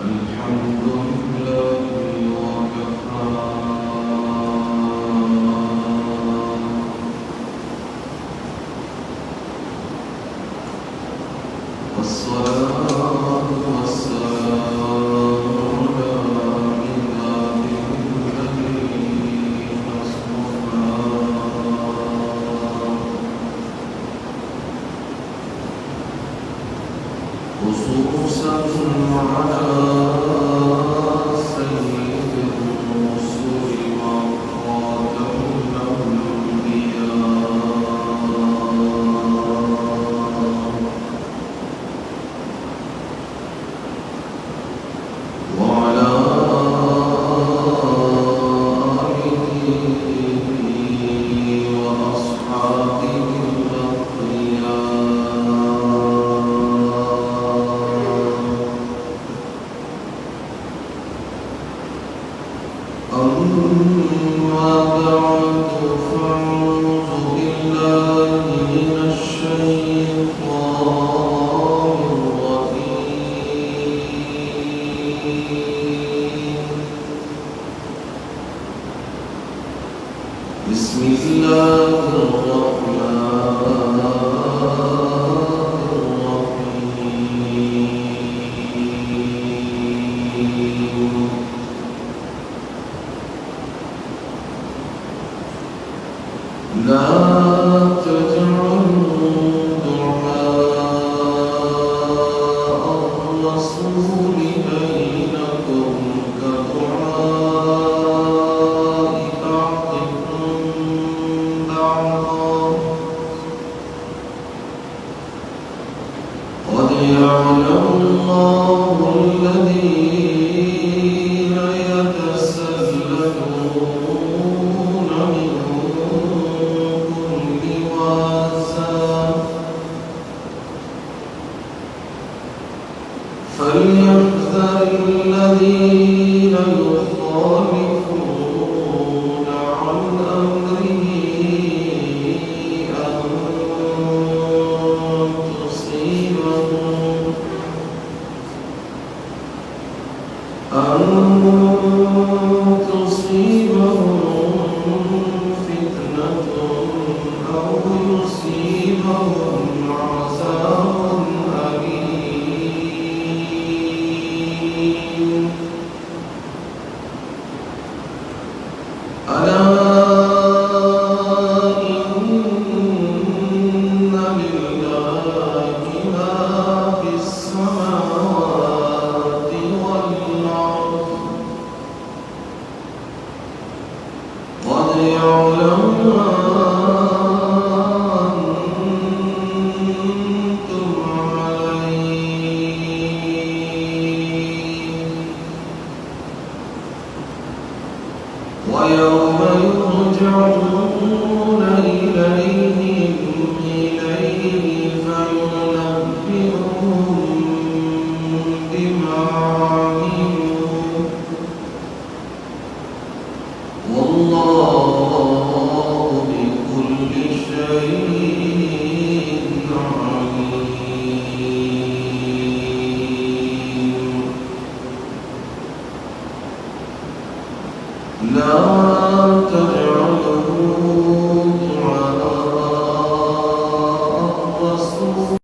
الحمد لله وكفى والصلاة والسلام على عباده الذين اصطفى خصوصا على سيد الرسل وخاتم الأنبياء وعلى آله وأصحابه الأخيار. أما بعد فأعوذ بالله من الشيطان الرجيم. بسم الله الرحمن الرحيم. لا تجعلوا دعاء الرسول بينكم كدعاء بعضكم بعضا. قد يعلم الله الذين يتسللون منكم لواذا فليحذر الذين يخالفون عن أمره أن تصيبهم فتنة أو يصيبهم عذاب أليم. ألا إن لله ما في السماوات والأرض. قد يعلم ما أنتم عليه ويوم يرجعون إليه فينبئهم بما عملوا والله بكل شيء عليم. لا تجعلوا دعاء الرسول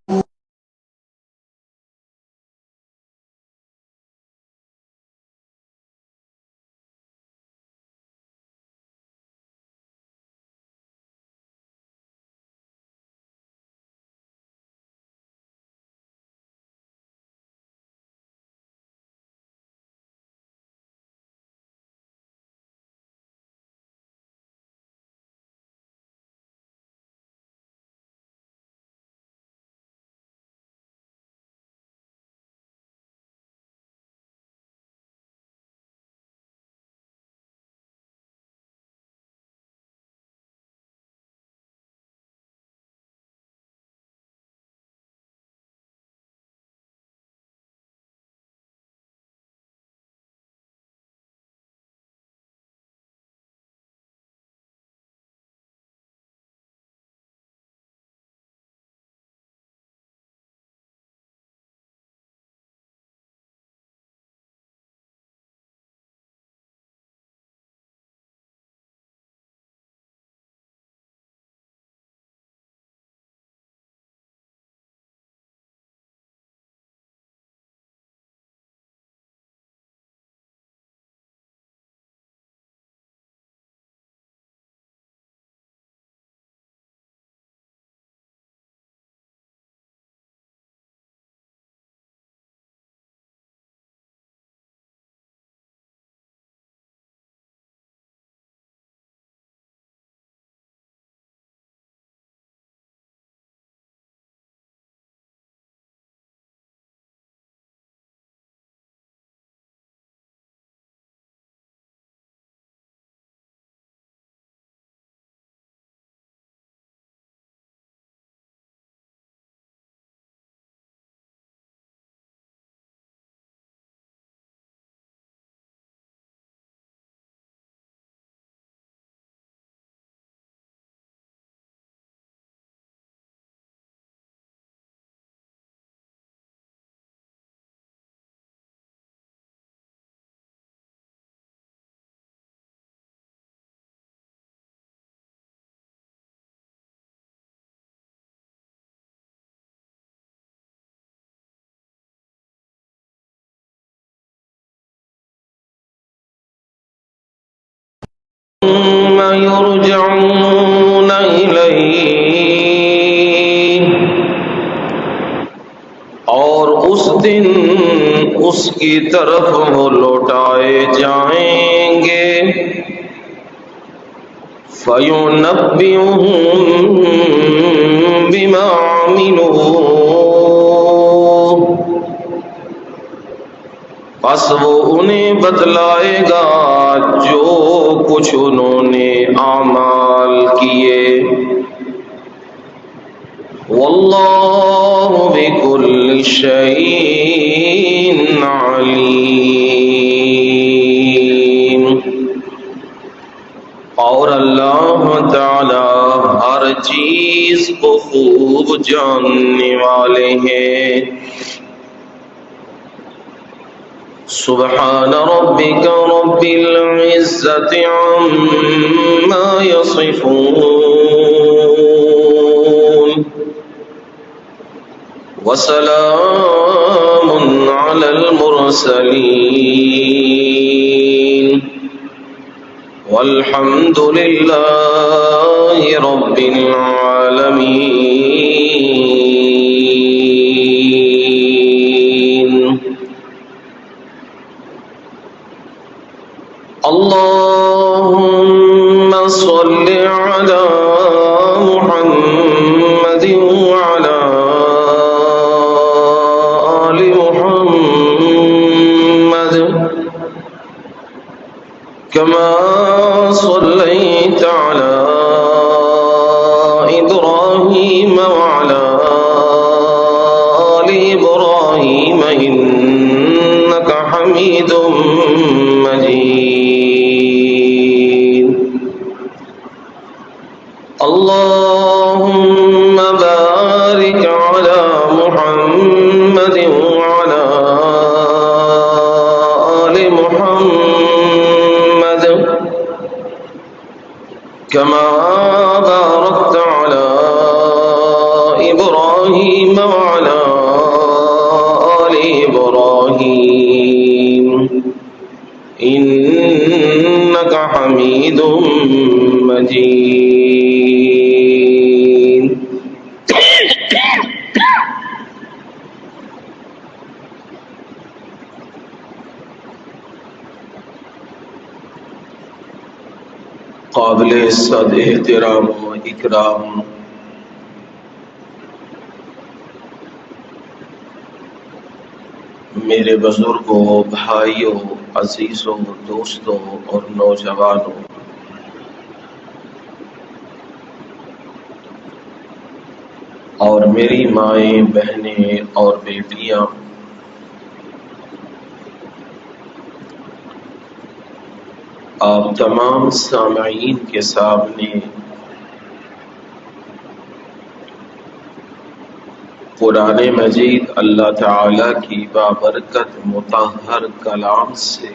اس کی طرف وہ لوٹائے جائیں گے فَيُنَبِّئُهُم بِمَا عَمِلُوا پس وہ انہیں بتلائے گا جو کچھ انہوں نے اعمال کیے واللہ بکل شیء علیم اور اللہ تعالی ہر چیز کو خوب جاننے والے ہیں سبحان ربک رب العزة عما يصفون وسلام على المرسلين والحمد لله رب العالمين اللهم صل على محمد وعلى آل محمد كما صليت على إبراهيم وعلى آل إبراهيم إنك حميد مجيد اللهم بارك على محمد وعلى آل محمد كما باركت على إبراهيم وعلى آل إبراهيم إنك حميد مجيد قابل صد احترام و اکرام میرے بزرگوں، بھائیوں، عزیزوں، دوستوں اور نوجوانوں، اور میری مائیں، بہنیں اور بیٹیاں، آپ تمام سامعین کے سامنے قرآن مجید اللہ تعالی کی بابرکت مطہر کلام سے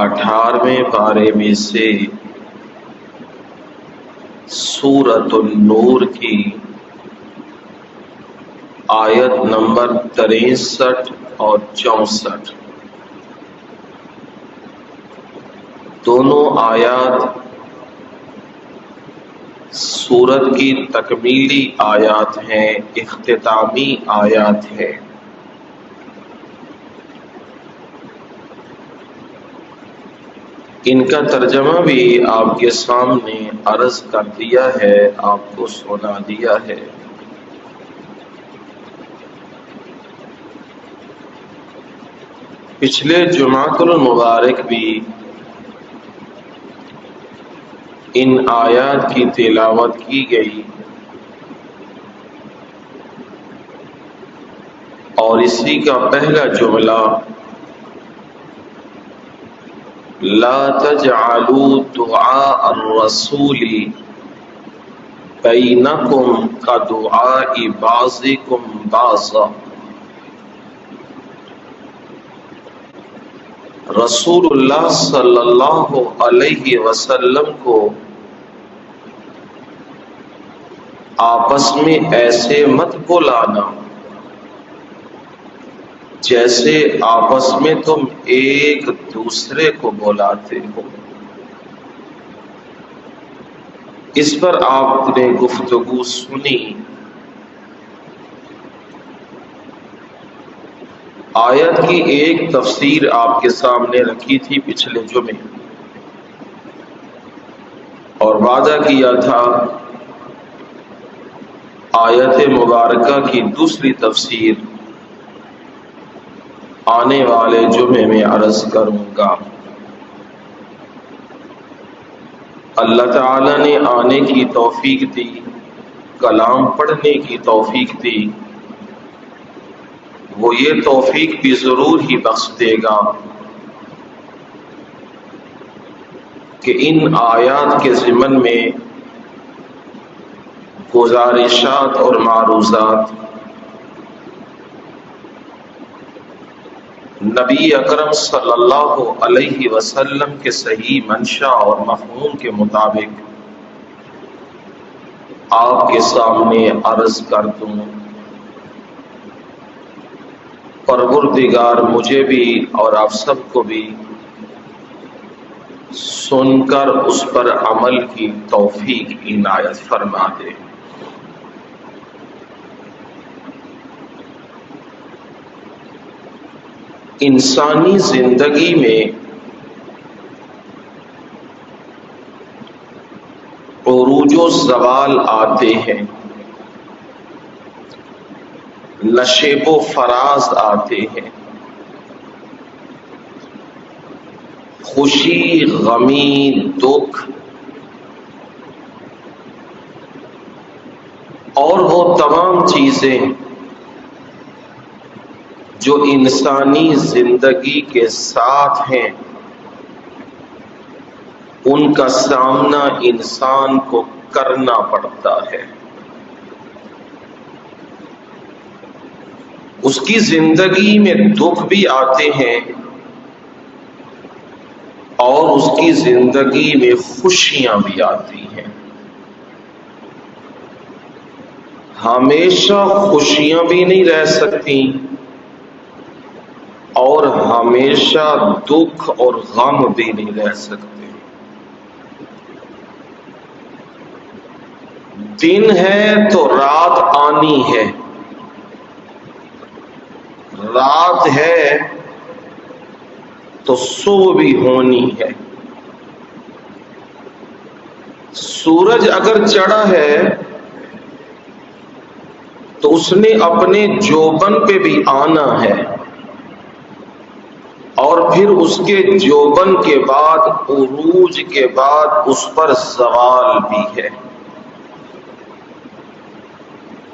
18ویں پارے میں سے سورۃ النور کی آیت نمبر 63 اور 64 دونوں آیات سورت کی تکمیلی آیات ہیں، اختتامی آیات ہیں۔ ان کا ترجمہ بھی آپ کے سامنے عرض کر دیا ہے، آپ کو سنا دیا ہے۔ پچھلے جمعۃ المبارک بھی ان آیات کی تلاوت کی گئی اور اسی کا پہلا جملہ لا تجعلوا دعاء الرسول بینکم کدعاء بعضکم بعضا، رسول اللہ صلی اللہ علیہ وسلم کو آپس میں ایسے مت بلانا جیسے آپس میں تم ایک دوسرے کو بلاتے ہو۔ اس پر آپ نے گفتگو سنی آیت کی ایک تفسیر آپ کے سامنے رکھی تھی پچھلے جمعے، اور وعدہ کیا تھا آیت مبارکہ کی دوسری تفسیر آنے والے جمعے میں عرض کروں گا۔ اللہ تعالی نے آنے کی توفیق دی، کلام پڑھنے کی توفیق دی، وہ یہ توفیق بھی ضرور ہی بخش دے گا کہ ان آیات کے ضمن میں گزارشات اور معروضات نبی اکرم صلی اللہ علیہ وسلم کے صحیح منشا اور مفہوم کے مطابق آپ کے سامنے عرض کر دوں۔ پروردگار مجھے بھی اور آپ سب کو بھی سن کر اس پر عمل کی توفیق عنایت فرما دے۔ انسانی زندگی میں عروج و زوال آتے ہیں، نشیب و فراز آتے ہیں، خوشی، غمی، دکھ، اور وہ تمام چیزیں جو انسانی زندگی کے ساتھ ہیں، ان کا سامنا انسان کو کرنا پڑتا ہے۔ اس کی زندگی میں دکھ بھی آتے ہیں اور اس کی زندگی میں خوشیاں بھی آتی ہیں۔ ہمیشہ خوشیاں بھی نہیں رہ سکتی اور ہمیشہ دکھ اور غم بھی نہیں رہ سکتے۔ دن ہے تو رات آنی ہے، رات ہے تو صبح بھی ہونی ہے۔ سورج اگر چڑھا ہے تو اس نے اپنے جوبن پہ بھی آنا ہے، اور پھر اس کے جوبن کے بعد، عروج کے بعد اس پر زوال بھی ہے۔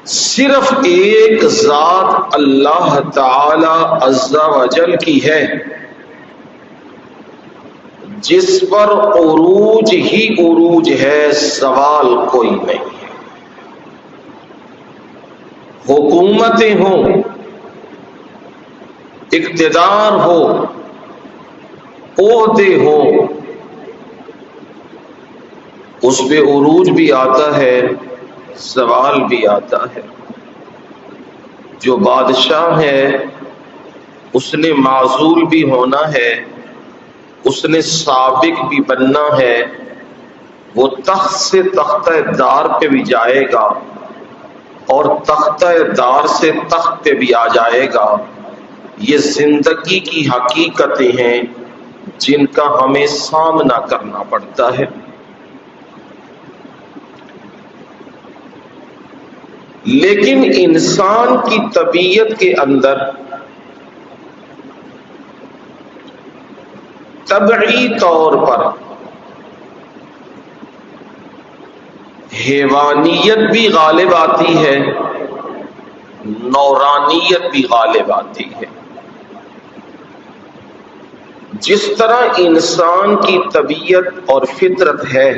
صرف ایک ذات اللہ تعالی عز و جل کی ہے جس پر عروج ہی عروج ہے، زوال کوئی نہیں ہے۔ حکومتیں ہوں، اقتدار ہو، عہدے ہوں، اس پہ عروج بھی آتا ہے، زوال بھی آتا ہے۔ جو بادشاہ ہے اس نے معزول بھی ہونا ہے، اس نے سابق بھی بننا ہے، وہ تخت سے تختہ دار پہ بھی جائے گا اور تختہ دار سے تخت پہ بھی آ جائے گا۔ یہ زندگی کی حقیقتیں ہیں جن کا ہمیں سامنا کرنا پڑتا ہے۔ لیکن انسان کی طبیعت کے اندر طبعی طور پر حیوانیت بھی غالب آتی ہے، نورانیت بھی غالب آتی ہے۔ جس طرح انسان کی طبیعت اور فطرت ہے،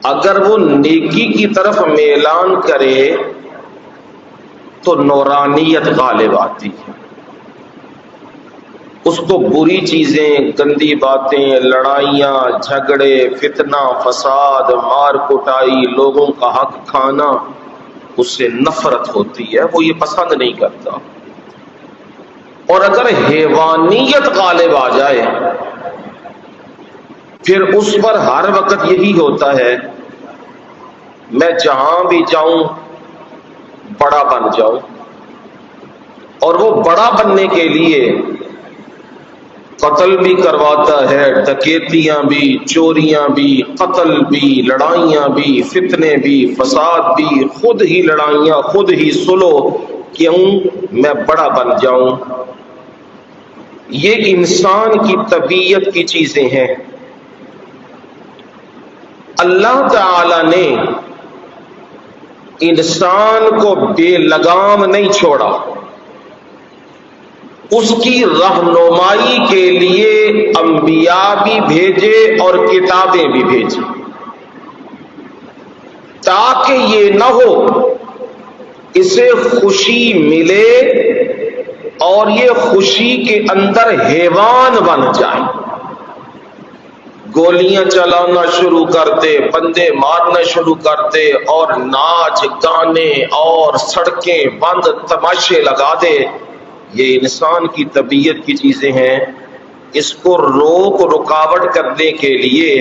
اگر وہ نیکی کی طرف میلان کرے تو نورانیت غالب آتی ہے۔ اس کو بری چیزیں، گندی باتیں، لڑائیاں، جھگڑے، فتنہ، فساد، مار کٹائی، لوگوں کا حق کھانا، اس سے نفرت ہوتی ہے، وہ یہ پسند نہیں کرتا۔ اور اگر حیوانیت غالب آ جائے پھر اس پر ہر وقت یہی ہوتا ہے، میں جہاں بھی جاؤں بڑا بن جاؤں، اور وہ بڑا بننے کے لیے قتل بھی کرواتا ہے، ڈکیتیاں بھی، چوریاں بھی، قتل بھی، لڑائیاں بھی، فتنے بھی، فساد بھی، خود ہی لڑائیاں، خود ہی سلو، کیوں؟ میں بڑا بن جاؤں۔ یہ انسان کی طبیعت کی چیزیں ہیں۔ اللہ تعالی نے انسان کو بے لگام نہیں چھوڑا، اس کی رہنمائی کے لیے انبیاء بھی بھیجے اور کتابیں بھی بھیجی، تاکہ یہ نہ ہو اسے خوشی ملے اور یہ خوشی کے اندر حیوان بن جائے، گولیاں چلانا شروع کرتے، بندے مارنا شروع کرتے، اور ناچ گانے اور سڑکیں بند، تماشے لگا دے۔ یہ انسان کی طبیعت کی چیزیں ہیں۔ اس کو رکاوٹ کرنے کے لیے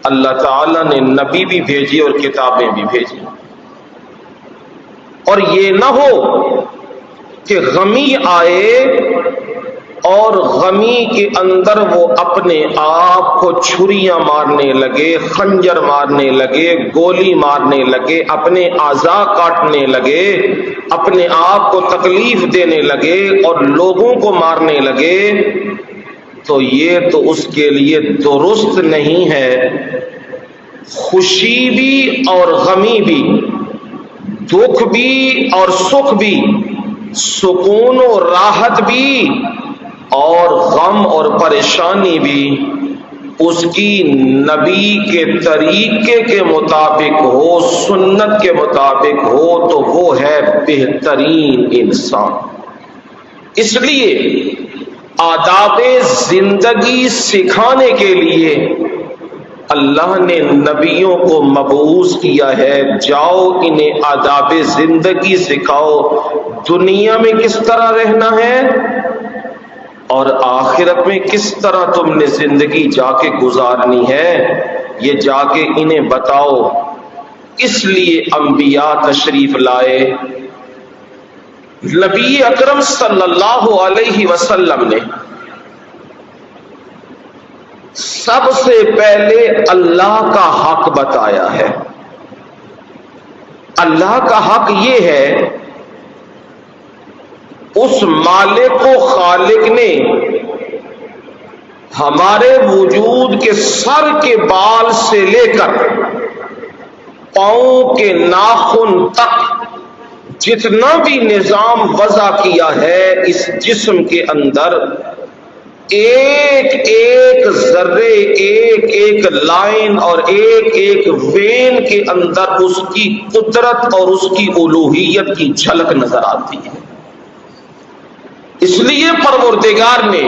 اللہ تعالیٰ نے نبی بھی بھیجی اور کتابیں بھی بھیجی۔ اور یہ نہ ہو کہ غمی آئے اور غمی کے اندر وہ اپنے آپ کو چھریاں مارنے لگے، خنجر مارنے لگے، گولی مارنے لگے، اپنے اعضاء کاٹنے لگے، اپنے آپ کو تکلیف دینے لگے اور لوگوں کو مارنے لگے، تو یہ تو اس کے لیے درست نہیں ہے۔ خوشی بھی اور غمی بھی، دکھ بھی اور سکھ بھی، سکون و راحت بھی اور غم اور پریشانی بھی اس کی نبی کے طریقے کے مطابق ہو، سنت کے مطابق ہو، تو وہ ہے بہترین انسان۔ اس لیے آداب زندگی سکھانے کے لیے اللہ نے نبیوں کو مبعوث کیا ہے، جاؤ انہیں آداب زندگی سکھاؤ، دنیا میں کس طرح رہنا ہے اور آخرت میں کس طرح تم نے زندگی جا کے گزارنی ہے، یہ جا کے انہیں بتاؤ۔ اس لیے انبیاء تشریف لائے۔ نبی اکرم صلی اللہ علیہ وسلم نے سب سے پہلے اللہ کا حق بتایا ہے۔ اللہ کا حق یہ ہے، اس مالک و خالق نے ہمارے وجود کے سر کے بال سے لے کر پاؤں کے ناخن تک جتنا بھی نظام وضع کیا ہے اس جسم کے اندر، ایک ایک ذرے، ایک ایک لائن اور ایک ایک وین کے اندر اس کی قدرت اور اس کی الوہیت کی جھلک نظر آتی ہے۔ اس لیے پروردگار نے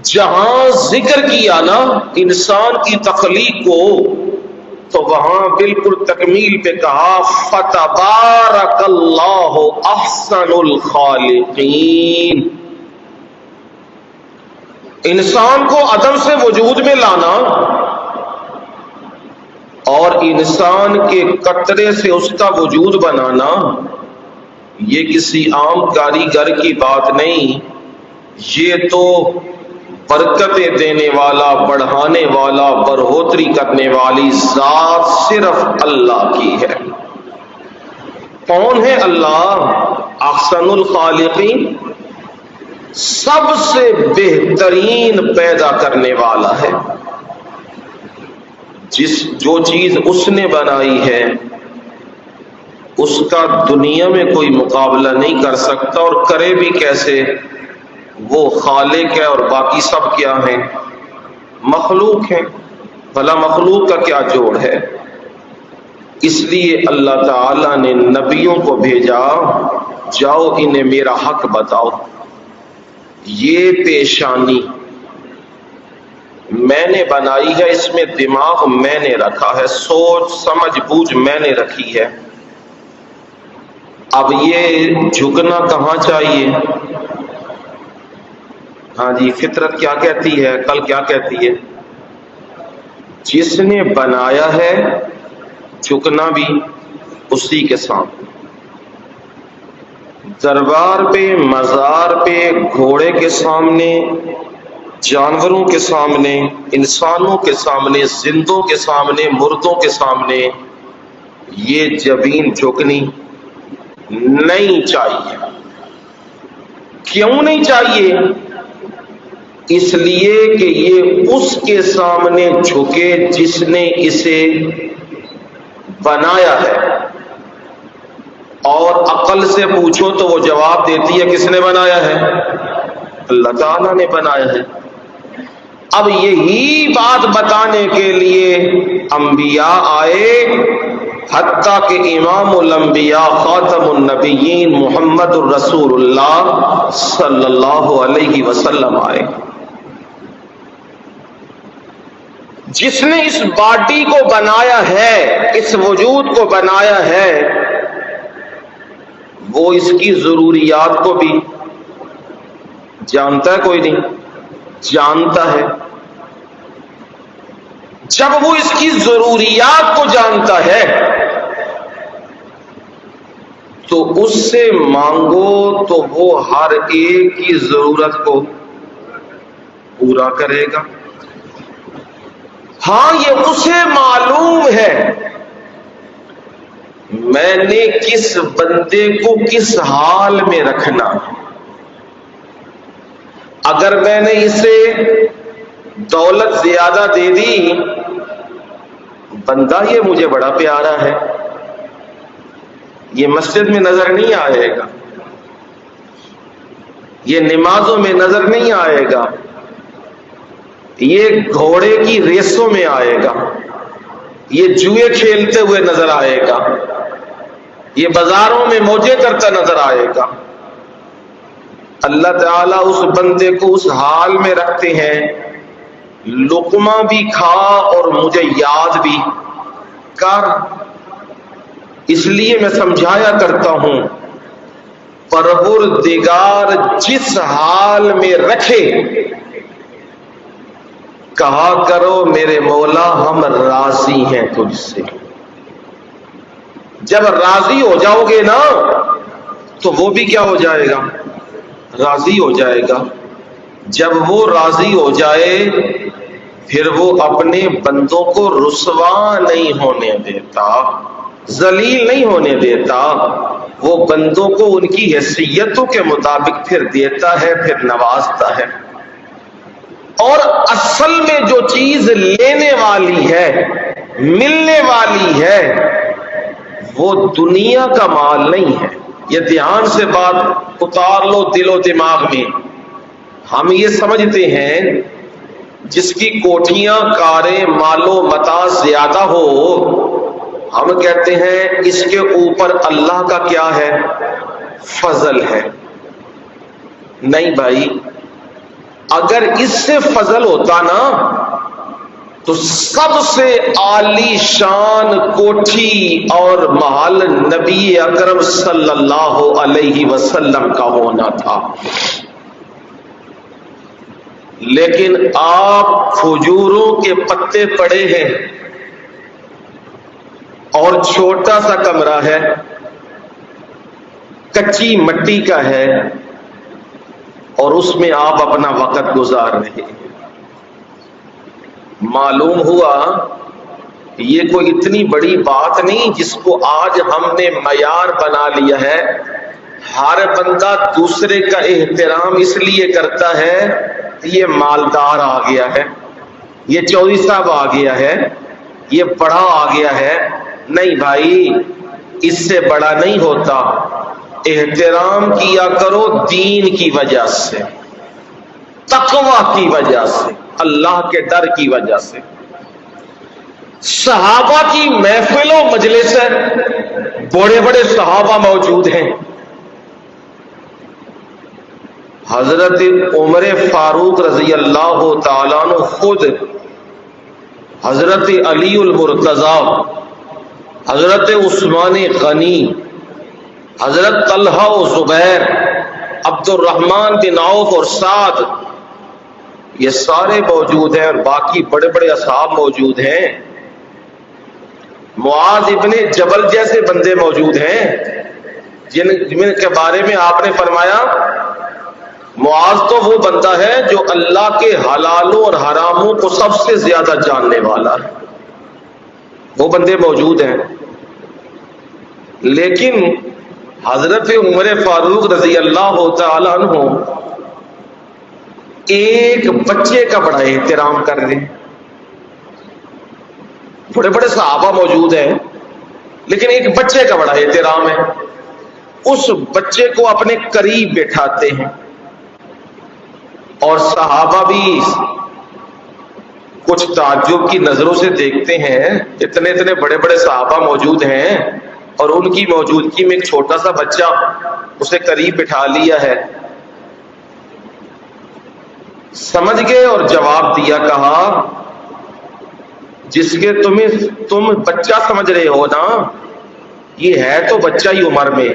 جہاں ذکر کیا نا انسان کی تخلیق کو، تو وہاں بالکل تکمیل پہ کہا فَتَبَارَكَ اللَّهُ أَحْسَنُ الْخَالِقِينَ۔ انسان کو عدم سے وجود میں لانا اور انسان کے قطرے سے اس کا وجود بنانا، یہ کسی عام کاریگر کی بات نہیں، یہ تو برکتیں دینے والا، بڑھانے والا، بڑھوتری کرنے والی ذات صرف اللہ کی ہے۔ کون ہے اللہ؟ احسن الخالقین، سب سے بہترین پیدا کرنے والا ہے۔ جو چیز اس نے بنائی ہے اس کا دنیا میں کوئی مقابلہ نہیں کر سکتا، اور کرے بھی کیسے؟ وہ خالق ہے اور باقی سب کیا ہیں؟ مخلوق ہیں۔ بھلا مخلوق کا کیا جوڑ ہے؟ اس لیے اللہ تعالی نے نبیوں کو بھیجا، جاؤ انہیں میرا حق بتاؤ۔ یہ پیشانی میں نے بنائی ہے، اس میں دماغ میں نے رکھا ہے، سوچ سمجھ بوجھ میں نے رکھی ہے۔ اب یہ جھکنا کہاں چاہیے؟ ہاں جی، فطرت کیا کہتی ہے، کل کیا کہتی ہے؟ جس نے بنایا ہے جھکنا بھی اسی کے سامنے، دربار پہ، مزار پہ، گھوڑے کے سامنے، جانوروں کے سامنے، انسانوں کے سامنے، زندوں کے سامنے، مردوں کے سامنے یہ جبین جھکنی نہیں چاہیے۔ کیوں نہیں چاہیے؟ اس لیے کہ یہ اس کے سامنے جھکے جس نے اسے بنایا ہے، اور عقل سے پوچھو تو وہ جواب دیتی ہے کس نے بنایا ہے؟ اللہ تعالیٰ نے بنایا ہے۔ اب یہی بات بتانے کے لیے انبیاء آئے، حتیٰ کہ امام الانبیاء خاتم النبیین محمد الرسول اللہ صلی اللہ علیہ وسلم آئے، جس نے اس باڈی کو بنایا ہے، اس وجود کو بنایا ہے، وہ اس کی ضروریات کو بھی جانتا ہے؟ کوئی نہیں جانتا ہے۔ جب وہ اس کی ضروریات کو جانتا ہے تو اس سے مانگو تو وہ ہر ایک کی ضرورت کو پورا کرے گا۔ ہاں یہ اسے معلوم ہے میں نے کس بندے کو کس حال میں رکھنا ہے۔ اگر میں نے اسے دولت زیادہ دے دی، بندہ یہ مجھے بڑا پیارا ہے، یہ مسجد میں نظر نہیں آئے گا، یہ نمازوں میں نظر نہیں آئے گا، یہ گھوڑے کی ریسوں میں آئے گا، یہ جوئے کھیلتے ہوئے نظر آئے گا، یہ بازاروں میں موجے کرتا نظر آئے گا۔ اللہ تعالیٰ اس بندے کو اس حال میں رکھتے ہیں، لقمہ بھی کھا اور مجھے یاد بھی کر۔ اس لیے میں سمجھایا کرتا ہوں، پروردگار جس حال میں رکھے کہا کرو میرے مولا ہم راضی ہیں تجھ سے۔ جب راضی ہو جاؤ گے نا تو وہ بھی کیا ہو جائے گا؟ راضی ہو جائے گا۔ جب وہ راضی ہو جائے پھر وہ اپنے بندوں کو رسوا نہیں ہونے دیتا، ذلیل نہیں ہونے دیتا، وہ بندوں کو ان کی حیثیتوں کے مطابق پھر دیتا ہے، پھر نوازتا ہے۔ اور اصل میں جو چیز لینے والی ہے، ملنے والی ہے، وہ دنیا کا مال نہیں ہے۔ یہ دھیان سے بات اتار لو دل و دماغ میں۔ ہم یہ سمجھتے ہیں جس کی کوٹھیاں، کاریں، مال و متاع زیادہ ہو، ہم کہتے ہیں اس کے اوپر اللہ کا کیا ہے؟ فضل ہے۔ نہیں بھائی، اگر اس سے فضل ہوتا نا تو سب سے عالی شان کوٹھی اور محل نبی اکرم صلی اللہ علیہ وسلم کا ہونا تھا، لیکن آپ کھجوروں کے پتے پڑے ہیں اور چھوٹا سا کمرہ ہے، کچی مٹی کا ہے، اور اس میں آپ اپنا وقت گزار رہے ہیں۔ معلوم ہوا یہ کوئی اتنی بڑی بات نہیں جس کو آج ہم نے معیار بنا لیا ہے۔ ہر بندہ دوسرے کا احترام اس لیے کرتا ہے یہ مالدار آ گیا ہے، یہ چودھری صاحب آ گیا ہے، یہ بڑا آ گیا ہے۔ نہیں بھائی، اس سے بڑا نہیں ہوتا۔ احترام کیا کرو دین کی وجہ سے، تقوی کی وجہ سے، اللہ کے ڈر کی وجہ سے۔ صحابہ کی محفل و مجلس ہے، بڑے بڑے صحابہ موجود ہیں۔ حضرت عمر فاروق رضی اللہ تعالیٰ عنہ خود، حضرت علی المرتضیٰ، حضرت عثمان غنی، حضرت طلحہ و زبیر، عبد الرحمن بن عوف اور سعد، یہ سارے موجود ہیں، اور باقی بڑے بڑے اصحاب موجود ہیں۔ معاذ ابن جبل جیسے بندے موجود ہیں۔ جن کے بارے میں آپ نے فرمایا معاذ تو وہ بندہ ہے جو اللہ کے حلالوں اور حراموں کو سب سے زیادہ جاننے والا ہے. وہ بندے موجود ہیں. لیکن حضرت عمر فاروق رضی اللہ تعالی عنہ ایک بچے کا بڑا احترام کر رہے ہیں. بڑے بڑے صحابہ موجود ہیں لیکن ایک بچے کا بڑا احترام ہے. اس بچے کو اپنے قریب بٹھاتے ہیں اور صحابہ بھی کچھ تعجب کی نظروں سے دیکھتے ہیں. اتنے بڑے بڑے صحابہ موجود ہیں اور ان کی موجودگی میں ایک چھوٹا سا بچہ اسے قریب بٹھا لیا ہے. سمجھ گئے اور جواب دیا, کہا جس کے تم بچہ سمجھ رہے ہو نا, یہ ہے تو بچہ ہی عمر میں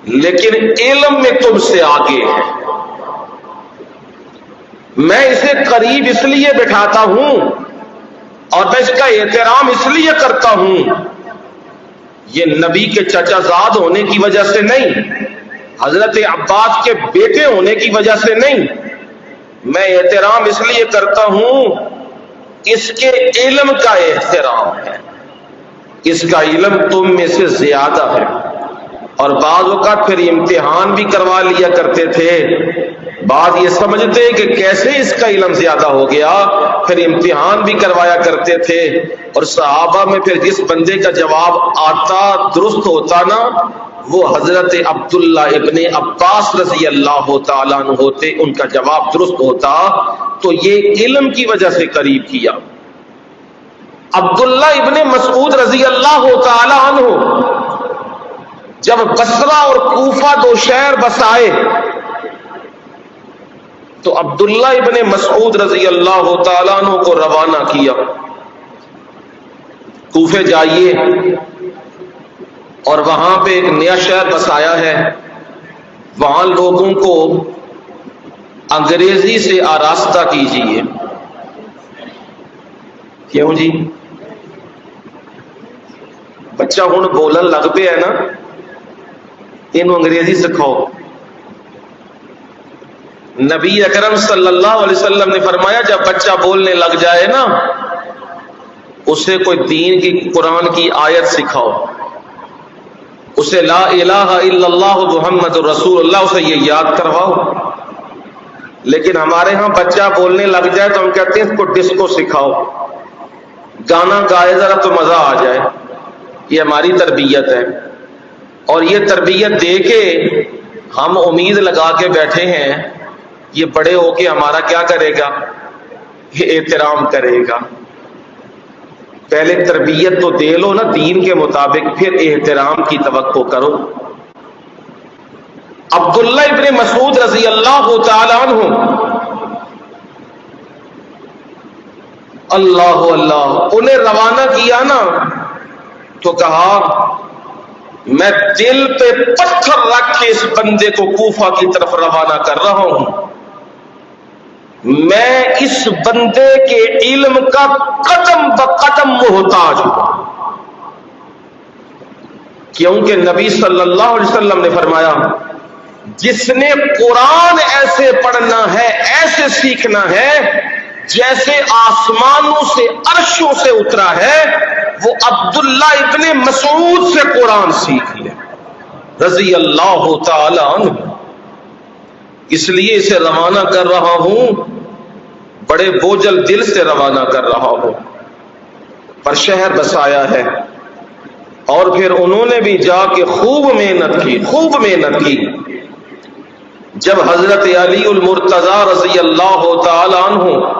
لیکن علم میں تم سے آگے ہے. میں اسے قریب اس لیے بٹھاتا ہوں اور میں اس کا احترام اس لیے کرتا ہوں, یہ نبی کے چچا زاد ہونے کی وجہ سے نہیں, حضرت عباس کے بیٹے ہونے کی وجہ سے نہیں, میں احترام اس لیے کرتا ہوں اس کے علم کا احترام ہے. اس کا علم تم میں سے زیادہ ہے. اور بعض اوقات پھر امتحان بھی کروا لیا کرتے تھے. بعض یہ سمجھتے کہ کیسے اس کا علم زیادہ ہو گیا, پھر امتحان بھی کروایا کرتے تھے. اور صحابہ میں پھر جس بندے کا جواب آتا درست ہوتا نا, وہ حضرت عبداللہ ابن عباس رضی اللہ تعالیٰ عنہ ہوتے. ان کا جواب درست ہوتا تو یہ علم کی وجہ سے قریب کیا. عبداللہ ابن مسعود رضی اللہ تعالیٰ عنہ جب بصرہ اور کوفہ دو شہر بسائے تو عبداللہ ابن مسعود رضی اللہ تعالیٰ عنہ کو روانہ کیا, کوفے جائیے اور وہاں پہ ایک نیا شہر بسایا ہے, وہاں لوگوں کو انگریزی سے آراستہ کیجیے. کیوں جی؟ بچہ ہن بولن لگ پہ ہے نا, انہوں انگریزی سکھاؤ. نبی اکرم صلی اللہ علیہ وسلم نے فرمایا جب بچہ بولنے لگ جائے نا, اسے کوئی دین کی قرآن کی آیت سکھاؤ, اسے لا الہ الا اللہ محمد رسول اللہ اسے یہ یاد کرواؤ. لیکن ہمارے ہاں بچہ بولنے لگ جائے تو ہم کہتے ہیں اس کو ڈسکو سکھاؤ, گانا گائے ذرا تو مزہ آ جائے. یہ ہماری تربیت ہے, اور یہ تربیت دے کے ہم امید لگا کے بیٹھے ہیں یہ بڑے ہو کے ہمارا کیا کرے گا, یہ احترام کرے گا. پہلے تربیت تو دے لو نا دین کے مطابق, پھر احترام کی توقع کرو. عبداللہ ابن مسعود رضی اللہ تعالی عنہ اللہ اللہ انہیں روانہ کیا نا تو کہا میں دل پہ پتھر رکھ کے اس بندے کو کوفہ کی طرف روانہ کر رہا ہوں. میں اس بندے کے علم کا قدم بقدم محتاج ہوں, کیونکہ نبی صلی اللہ علیہ وسلم نے فرمایا جس نے قرآن ایسے پڑھنا ہے, ایسے سیکھنا ہے جیسے آسمانوں سے عرشوں سے اترا ہے, وہ عبداللہ ابن مسعود سے قرآن سیکھ لے رضی اللہ تعالی عنہ. اس لیے اسے روانہ کر رہا ہوں, بڑے بوجھل دل سے روانہ کر رہا ہوں. پر شہر بسایا ہے اور پھر انہوں نے بھی جا کے خوب محنت کی. جب حضرت علی المرتضی رضی اللہ تعالی عنہ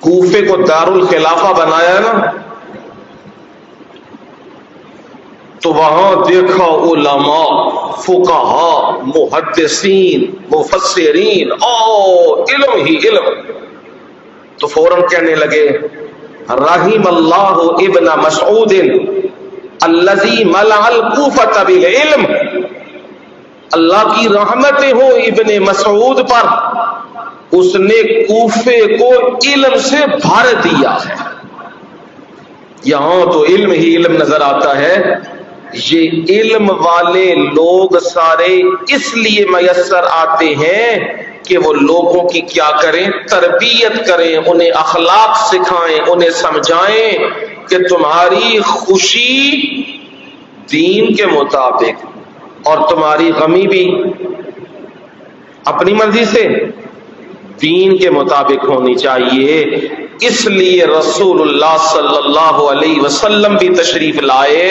کوفے کو دار الخلافہ بنایا نا, تو وہاں دیکھا علماء, فقہاء, محدثین, مفسرین, علم ہی علم. تو فوراً کہنے لگے رحم اللہ ابن مسعود الذی ملأ الکوفۃ بالعلم, اللہ کی رحمتیں ہو ابن مسعود پر, اس نے کوفے کو علم سے بھر دیا ہے. یہاں تو علم ہی علم نظر آتا ہے, یہ علم والے لوگ سارے اس لیے میسر آتے ہیں کہ وہ لوگوں کی کیا کریں؟ تربیت کریں، انہیں اخلاق سکھائیں، انہیں سمجھائیں کہ تمہاری خوشی دین کے مطابق اور تمہاری غمی بھی اپنی مرضی سے دین کے مطابق ہونی چاہیے۔ اس لیے رسول اللہ صلی اللہ علیہ وسلم بھی تشریف لائے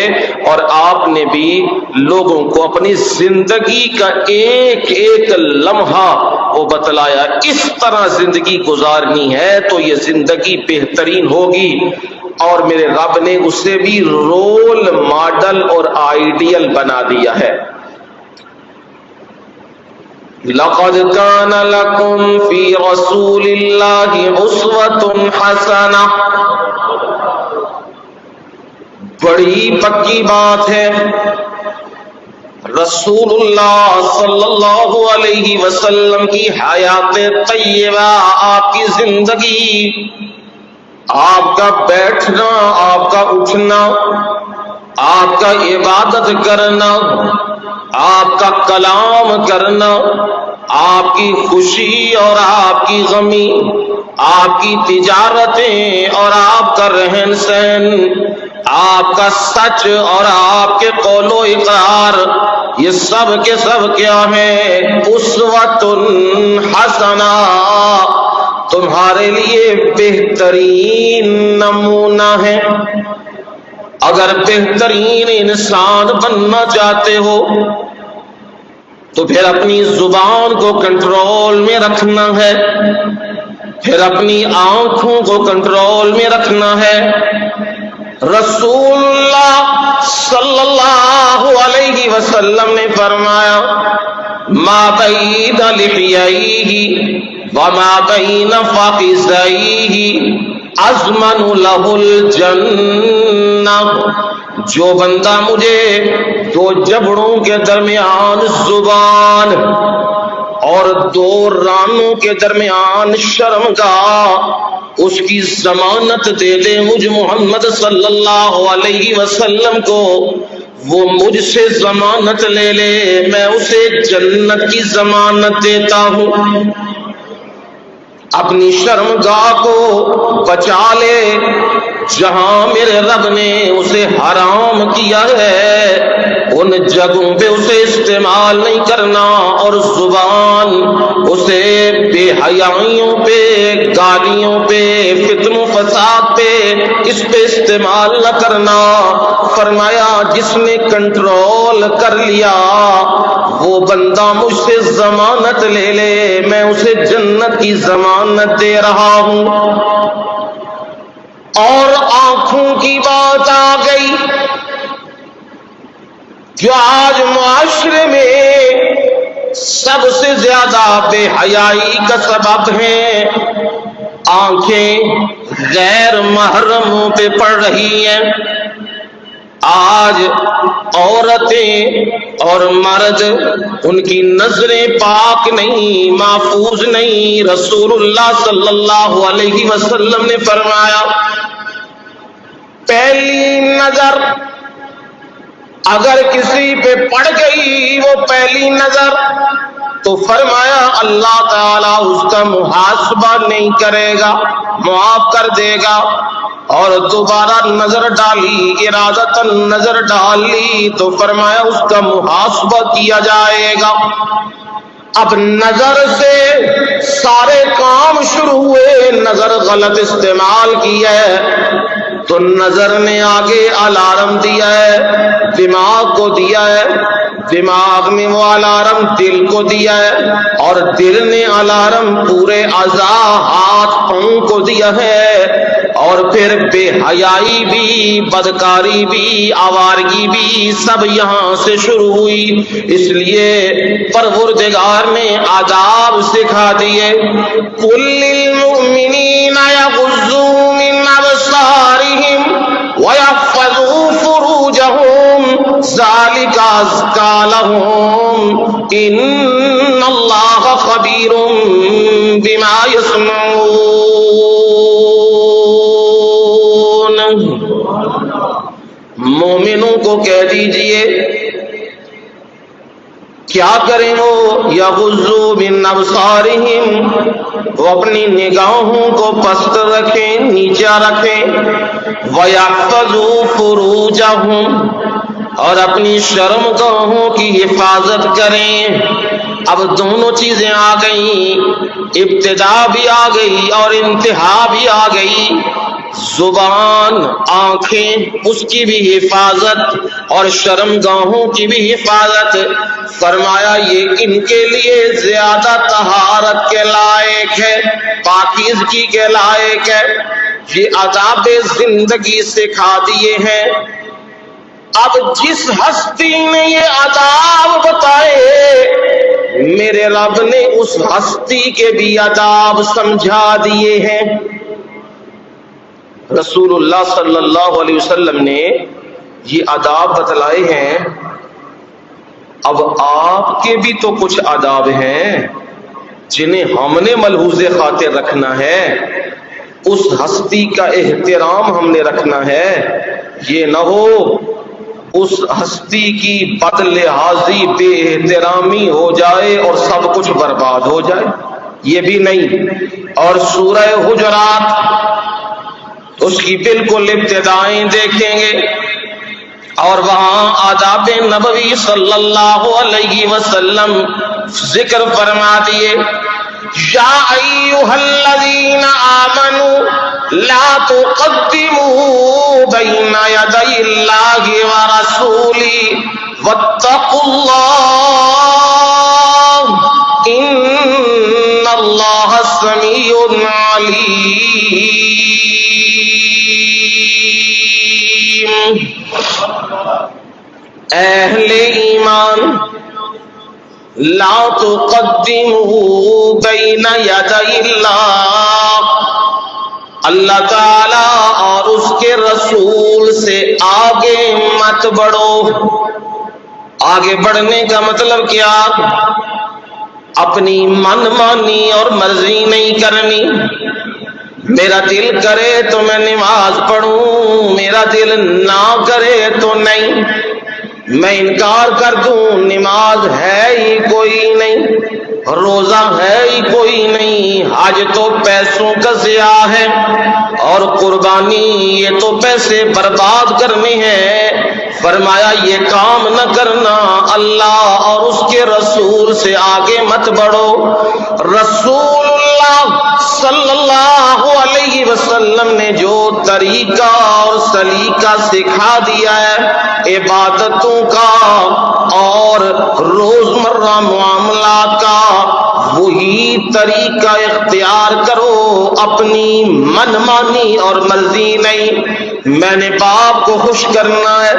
اور آپ نے بھی لوگوں کو اپنی زندگی کا ایک ایک لمحہ وہ بتلایا، اس طرح زندگی گزارنی ہے تو یہ زندگی بہترین ہوگی، اور میرے رب نے اسے بھی رول ماڈل اور آئیڈیل بنا دیا ہے۔ لَقَدْ كَانَ لَكُمْ فِي رَسُولِ اللَّهِ أُسْوَةٌ حَسَنَةٌ، بڑی پکی بات ہے، رسول اللہ صلی اللہ علیہ وسلم کی حیات طیبہ، آپ کی زندگی، آپ کا بیٹھنا، آپ کا اٹھنا، آپ کا عبادت کرنا، آپ کا کلام کرنا، آپ کی خوشی اور آپ کی غمی، آپ کی تجارتیں اور آپ کا رہن سہن، آپ کا سچ اور آپ کے قول و اقرار، یہ سب کے سب کیا ہے؟ اسوۃ حسنہ، تمہارے لیے بہترین نمونہ ہے۔ اگر بہترین انسان بننا چاہتے ہو تو پھر اپنی زبان کو کنٹرول میں رکھنا ہے، پھر اپنی آنکھوں کو کنٹرول میں رکھنا ہے۔ رسول اللہ صلی اللہ علیہ وسلم نے فرمایا، ما بین لحییہ وما بین فخذیہ ازمن لہ الجنہ، جو بندہ مجھے دو جبڑوں کے درمیان زبان اور دو رانوں کے درمیان شرمگاہ اس کی ضمانت دے دے مجھ محمد صلی اللہ علیہ وسلم کو، وہ مجھ سے ضمانت لے لے، میں اسے جنت کی ضمانت دیتا ہوں۔ اپنی شرمگاہ کو بچا لے، جہاں میرے رب نے اسے حرام کیا ہے ان جگہوں پہ اسے استعمال نہیں کرنا، اور زبان اسے بے حیائیوں پہ، گالیوں پہ، فتن و فساد پہ، اس پہ استعمال نہ کرنا۔ فرمایا جس نے کنٹرول کر لیا وہ بندہ مجھ سے ضمانت لے لے، میں اسے جنت کی ضمانت دے رہا ہوں۔ اور آنکھوں کی بات آ گئی، جو آج معاشرے میں سب سے زیادہ بے حیائی کا سبب ہیں۔ آنکھیں غیر محرموں پہ پڑ رہی ہیں۔ آج عورتیں اور مرد ان کی نظریں پاک نہیں، محفوظ نہیں۔ رسول اللہ صلی اللہ علیہ وسلم نے فرمایا، پہلی نظر اگر کسی پہ پڑ گئی، وہ پہلی نظر، تو فرمایا اللہ تعالیٰ اس کا محاسبہ نہیں کرے گا، معاف کر دے گا۔ اور دوبارہ نظر ڈالی، ارادتاً نظر ڈالی، تو فرمایا اس کا محاسبہ کیا جائے گا۔ اب نظر سے سارے کام شروع ہوئے، نظر غلط استعمال کی ہے تو نظر نے آگے الارم دیا ہے، دماغ کو دیا ہے، دماغ میں وہ الارم دل کو دیا ہے، اور دل نے الارم پورے اعضاء، ہاتھ پاؤں کو دیا ہے۔ اور پھر بے حیائی بھی، بدکاری بھی، آوارگی بھی سب یہاں سے شروع ہوئی۔ اس لیے پروردگار نے آداب سکھا دیے، قُل لِّلْمُؤْمِنِينَ يَغُضُّوا مِنْ أَبْصَارِهِمْ وَيَحْفَظُوا فُرُوجَهُمْ ذَلِكَ أَزْكَىٰ لَهُمْ إِنَّ اللَّهَ خَبِيرٌ بِمَا يَصْنَعُونَ۔ مومنوں کو کہہ دیجئے کیا کریں وہ یغضوا من ابصارہم، وہ اپنی نگاہوں کو پست رکھیں، نیچا رکھیں، وَيَحْفَظُوا فُرُوجَهُمْ، اور اپنی شرمگاہوں کی حفاظت کریں۔ اب دونوں چیزیں آ گئیں، ابتدا بھی آ گئی اور انتہا بھی آ گئی۔ زبان، آنکھیں، اس کی بھی حفاظت اور شرمگاہوں کی بھی حفاظت۔ فرمایا یہ ان کے لیے زیادہ طہارت کے لائق ہے، پاکیزگی کے لائق ہے، یہ آداب زندگی سکھا دیے ہیں۔ اب جس ہستی نے یہ آداب بتائے، میرے رب نے اس ہستی کے بھی آداب سمجھا دیے ہیں۔ رسول اللہ صلی اللہ علیہ وسلم نے یہ آداب بتلائے ہیں، اب آپ کے بھی تو کچھ آداب ہیں جنہیں ہم نے ملحوظ خاطر رکھنا ہے، اس ہستی کا احترام ہم نے رکھنا ہے۔ یہ نہ ہو اس ہستی کی بد لحاظی، بے احترامی ہو جائے اور سب کچھ برباد ہو جائے، یہ بھی نہیں۔ اور سورہ حجرات اس کی بالکل ابتدائیں دیکھیں گے اور وہاں آداب نبوی صلی اللہ علیہ وسلم ذکر فرما دیے۔ یا ایھا الذین آمنوا لا تقدموا بین یدی اللہ ورسولہ واتقوا اللہ ان اللہ سمیع علیم۔ اہل ایمان، لا تقدموا بین یدی اللہ، اللہ تعالی اور اس کے رسول سے آگے مت بڑھو۔ آگے بڑھنے کا مطلب کیا؟ اپنی من مانی اور مرضی نہیں کرنی۔ میرا دل کرے تو میں نماز پڑھوں، میرا دل نہ کرے تو نہیں۔ میں انکار کر دوں، نماز ہے ہی کوئی نہیں، روزہ ہے ہی کوئی نہیں، حج تو پیسوں کا ضیاع ہے، اور قربانی یہ تو پیسے برباد کرنے ہیں۔ فرمایا یہ کام نہ کرنا، اللہ اور اس کے رسول سے آگے مت بڑھو۔ رسول اللہ صلی اللہ علیہ وسلم نے جو طریقہ اور سلیقہ سکھا دیا ہے عبادتوں کا اور روزمرہ معاملات کا، وہی طریقہ اختیار کرو، اپنی من مانی اور مرضی نہیں۔ میں نے باپ کو خوش کرنا ہے،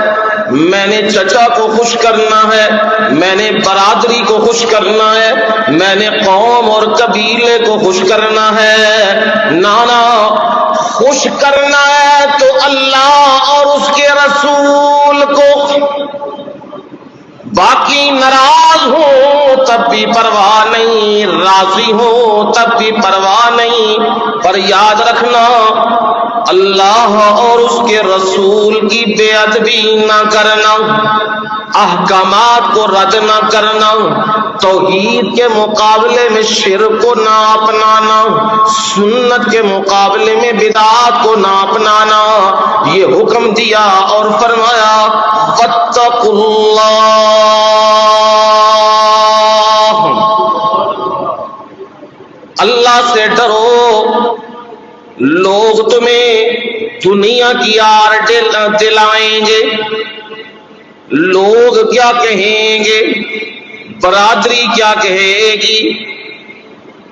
میں نے چچا کو خوش کرنا ہے، میں نے برادری کو خوش کرنا ہے، میں نے قوم اور قبیلے کو خوش کرنا ہے، نانا خوش کرنا ہے تو اللہ اور اس کے رسول کو۔ باقی ناراض ہوں تب بھی پرواہ نہیں، راضی ہوں تب بھی پرواہ نہیں، پر یاد رکھنا اللہ اور اس کے رسول کی بے ادبی نہ کرنا، احکامات کو رد نہ کرنا، توحید کے مقابلے میں شرک کو نہ اپنانا، سنت کے مقابلے میں بدعات کو نہ اپنانا، یہ حکم دیا اور فرمایا واتقوا اللہ، اللہ سے ڈرو۔ لوگ تمہیں دنیا کی آر دلائیں گے، لوگ کیا کہیں گے، برادری کیا کہے گی،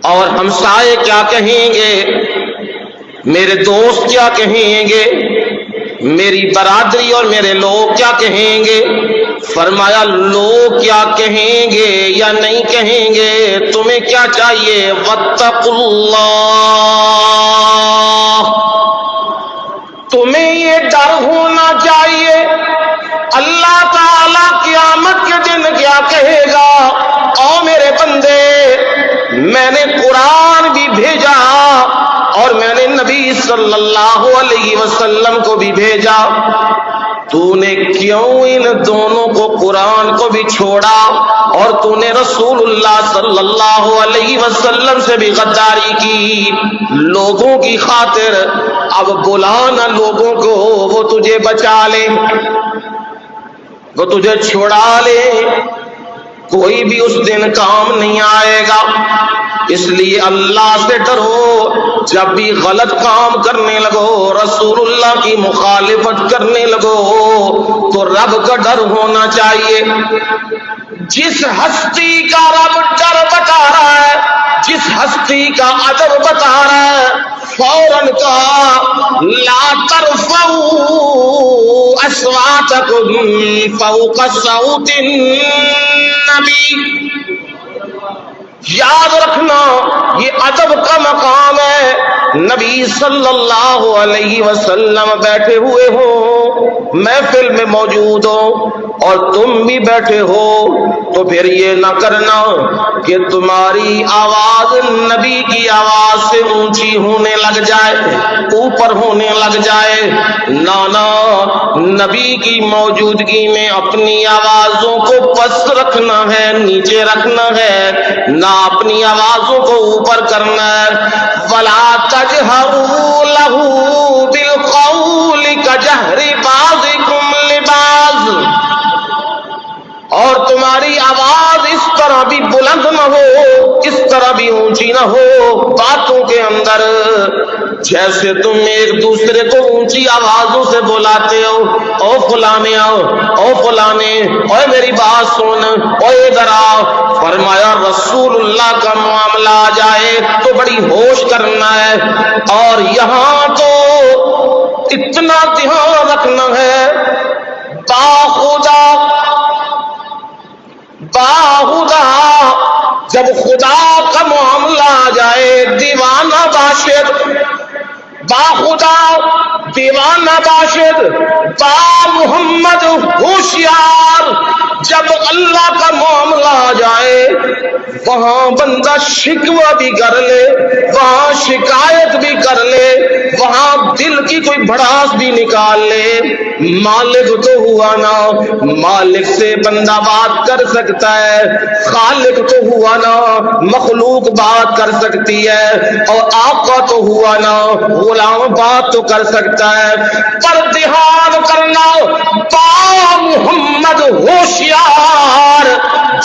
اور ہمسائے کیا کہیں گے، میرے دوست کیا کہیں گے، میری برادری اور میرے لوگ کیا کہیں گے۔ فرمایا لوگ کیا کہیں گے یا نہیں کہیں گے، تمہیں کیا چاہیے؟ واتقوا اللہ، تمہیں یہ ڈر ہونا چاہیے اللہ تعالی قیامت کے دن کیا کہے گا۔ او میرے بندے، میں نے قرآن بھی بھیجا اور میں نے نبی صلی اللہ علیہ وسلم کو بھی بھیجا، تو نے کیوں ان دونوں کو قرآن کو بھی چھوڑا اور تو نے رسول اللہ صلی اللہ علیہ وسلم سے بھی غداری کی؟ لوگوں کی خاطر اب بلانا لوگوں کو، وہ تجھے بچا لے، وہ تجھے چھڑا لے، کوئی بھی اس دن کام نہیں آئے گا۔ اس لیے اللہ سے ڈرو، جب بھی غلط کام کرنے لگو، رسول اللہ کی مخالفت کرنے لگو تو رب کا ڈر ہونا چاہیے۔ جس ہستی کا رب ڈر بتا رہا ہے، جس ہستی کا ادب بتا رہا ہے، فوراً کا لا ترفعوا اصواتکم فوق صوت النبی۔ یاد رکھنا یہ ادب کا مقام ہے، نبی صلی اللہ علیہ وسلم بیٹھے ہوئے ہو، محفل میں موجود ہو اور تم بھی بیٹھے ہو، تو پھر یہ نہ کرنا کہ تمہاری آواز نبی کی آواز سے اونچی ہونے لگ جائے، اوپر ہونے لگ جائے۔ نانا، نبی کی موجودگی میں اپنی آوازوں کو پست رکھنا ہے، نیچے رکھنا ہے، نہ اپنی آوازوں کو اوپر کرنا ہے۔ وَلَا تَجْهَرُوا لَهُ بِالْقَوْلِ كَجَهْرِ بَعْضِكُمْ لِبَعْضٍ، اور تمہاری آواز اس طرح بھی بلند نہ ہو، اس طرح بھی اونچی نہ ہو باتوں کے اندر جیسے تم ایک دوسرے کو اونچی آوازوں سے بلاتے ہو، او فلانے آؤ، او فلانے، او میری بات سن، او ادھر آؤ۔ فرمایا رسول اللہ کا معاملہ آ جائے تو بڑی ہوش کرنا ہے، اور یہاں تو اتنا دھیان رکھنا ہے، باخدا جب خدا کا معاملہ آ جائے، دیوانہ باشد، باخدا دیوانہ باشد، با محمد ہوشیار، جب اللہ کا معاملہ آ جائے وہاں بندہ شکوہ بھی کر لے، وہاں شکایت بھی کر لے، وہاں دل کی کوئی بھڑاس بھی نکال لے، مالک تو ہوا نا، مالک سے بندہ بات کر سکتا ہے، خالق تو ہوا نا، مخلوق بات کر سکتی ہے، اور آقا تو ہوا نا، غلام بات تو کر سکتا ہے، پر دھیان کرنا با محمد ہوشیار،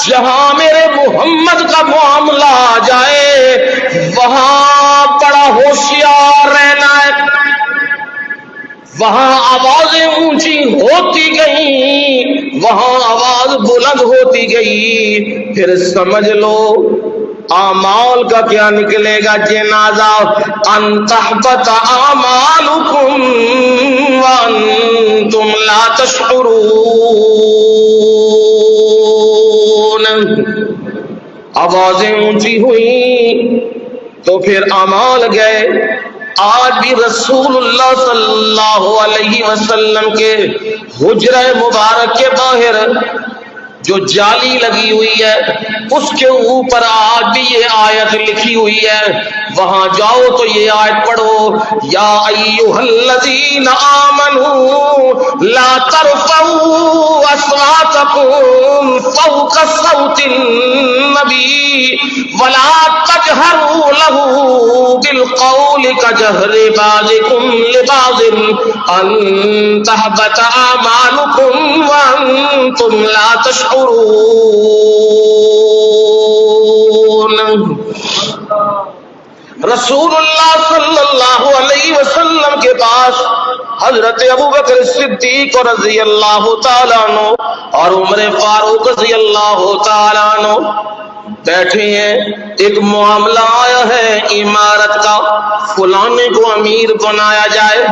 جہاں میرے محمد کا معاملہ آ جائے وہاں بڑا ہوشیار رہنا ہے۔ وہاں آوازیں اونچی ہوتی گئیں، وہاں آواز بلند ہوتی گئی، پھر سمجھ لو اعمال کا کیا نکلے گا جنازہ، ان تحبط اعمالکم وانتم لا تشعرون۔ آوازیں اونچی ہوئیں تو پھر اعمال گئے۔ آج بھی رسول اللہ صلی اللہ علیہ وسلم کے حجرہ مبارک کے باہر جو جالی لگی ہوئی ہے اس کے اوپر آج بھی یہ آیت لکھی ہوئی ہے، وہاں جاؤ تو یہ آیت پڑھو، یا ایھا الذین آمنوا لا ترفعوا اصواتکم فوق صوت النبی ولا تجہروا له بالقول كجهر بعضكم لبعض ان تحبط اعمالكم وانتم لا تشعرون۔ رسول اللہ صلی اللہ علیہ وسلم کے پاس حضرت ابوبکر صدیق رضی اللہ تعالیٰ عنہ اور عمر فاروق رضی اللہ تعالیٰ عنہ بیٹھے ہیں، ایک معاملہ آیا ہے عمارت کا، فلانے کو امیر بنایا جائے،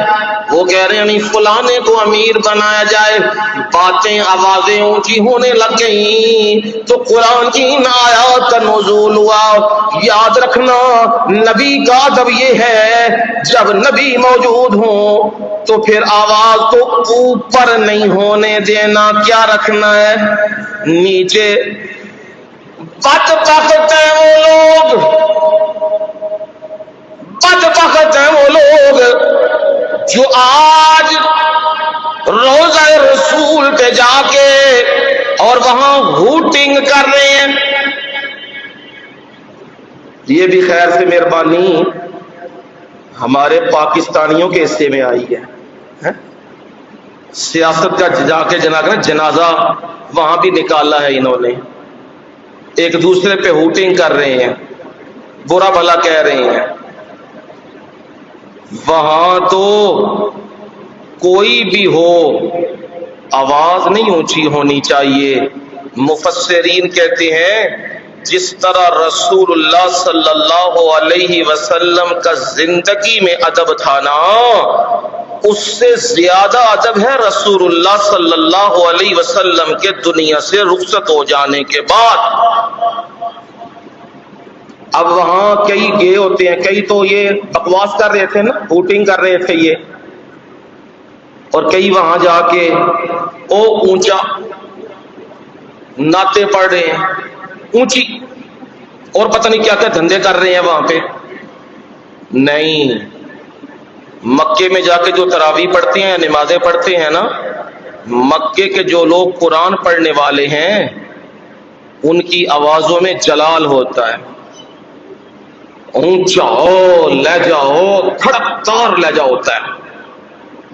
وہ کہہ رہے ہیں نہیں فلانے کو امیر بنایا جائے، باتیں آوازیں اونچی ہونے لگ گئیں تو قرآن کی ان آیات کا نزول ہوا۔ یاد رکھنا نبی کا ادب یہ ہے جب نبی موجود ہوں تو پھر آواز تو اوپر نہیں ہونے دینا، کیا رکھنا ہے نیچے۔ بدبخت ہیں وہ لوگ، بدبخت ہیں وہ لوگ جو آج روضہ رسول پہ جا کے اور وہاں ہوٹنگ کر رہے ہیں. یہ بھی خیر سے مہربانی ہمارے پاکستانیوں کے حصے میں آئی ہے. سیاست کا جا کے جنازہ وہاں بھی نکالا ہے انہوں نے. ایک دوسرے پہ ہوٹنگ کر رہے ہیں, برا بھلا کہہ رہے ہیں. وہاں تو کوئی بھی ہو آواز نہیں اونچی ہونی چاہیے. مفسرین کہتے ہیں جس طرح رسول اللہ صلی اللہ علیہ وسلم کا زندگی میں ادب تھا نا, اس سے زیادہ ادب ہے رسول اللہ صلی اللہ علیہ وسلم کے دنیا سے رخصت ہو جانے کے بعد. اب وہاں کئی گئے ہوتے ہیں, کئی تو یہ بکواس کر رہے تھے نا, ہوٹنگ کر رہے تھے یہ, اور کئی وہاں جا کے او اونچا نعتیں پڑھ رہے ہیں اونچی, اور پتہ نہیں کیا کیا دھندے کر رہے ہیں وہاں پہ. نہیں, مکے میں جا کے جو تراویح پڑھتے ہیں, نمازیں پڑھتے ہیں نا, مکے کے جو لوگ قرآن پڑھنے والے ہیں ان کی آوازوں میں جلال ہوتا ہے, اونچا لہجہ ہو, کھڑکدار لہجہ ہوتا ہے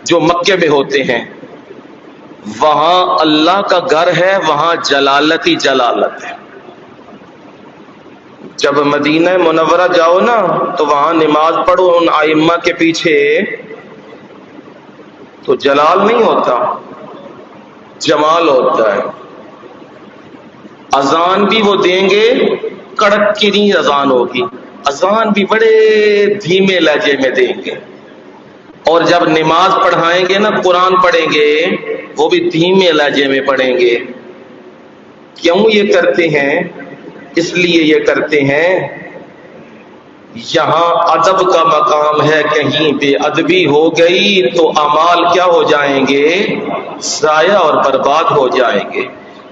جو مکے میں ہوتے ہیں. وہاں اللہ کا گھر ہے, وہاں جلالت ہی جلالت ہے. جب مدینہ منورہ جاؤ نا تو وہاں نماز پڑھو ان ائمہ کے پیچھے تو جلال نہیں ہوتا, جمال ہوتا ہے. اذان بھی وہ دیں گے کڑک کی نہیں اذان ہوگی, اذان بھی بڑے دھیمے لہجے میں دیں گے, اور جب نماز پڑھائیں گے نا, قرآن پڑھیں گے, وہ بھی دھیمے لہجے میں پڑھیں گے. کیوں یہ کرتے ہیں؟ اس لیے یہ کرتے ہیں یہاں ادب کا مقام ہے, کہیں بے ادبی ہو گئی تو اعمال کیا ہو جائیں گے؟ ضائع اور برباد ہو جائیں گے.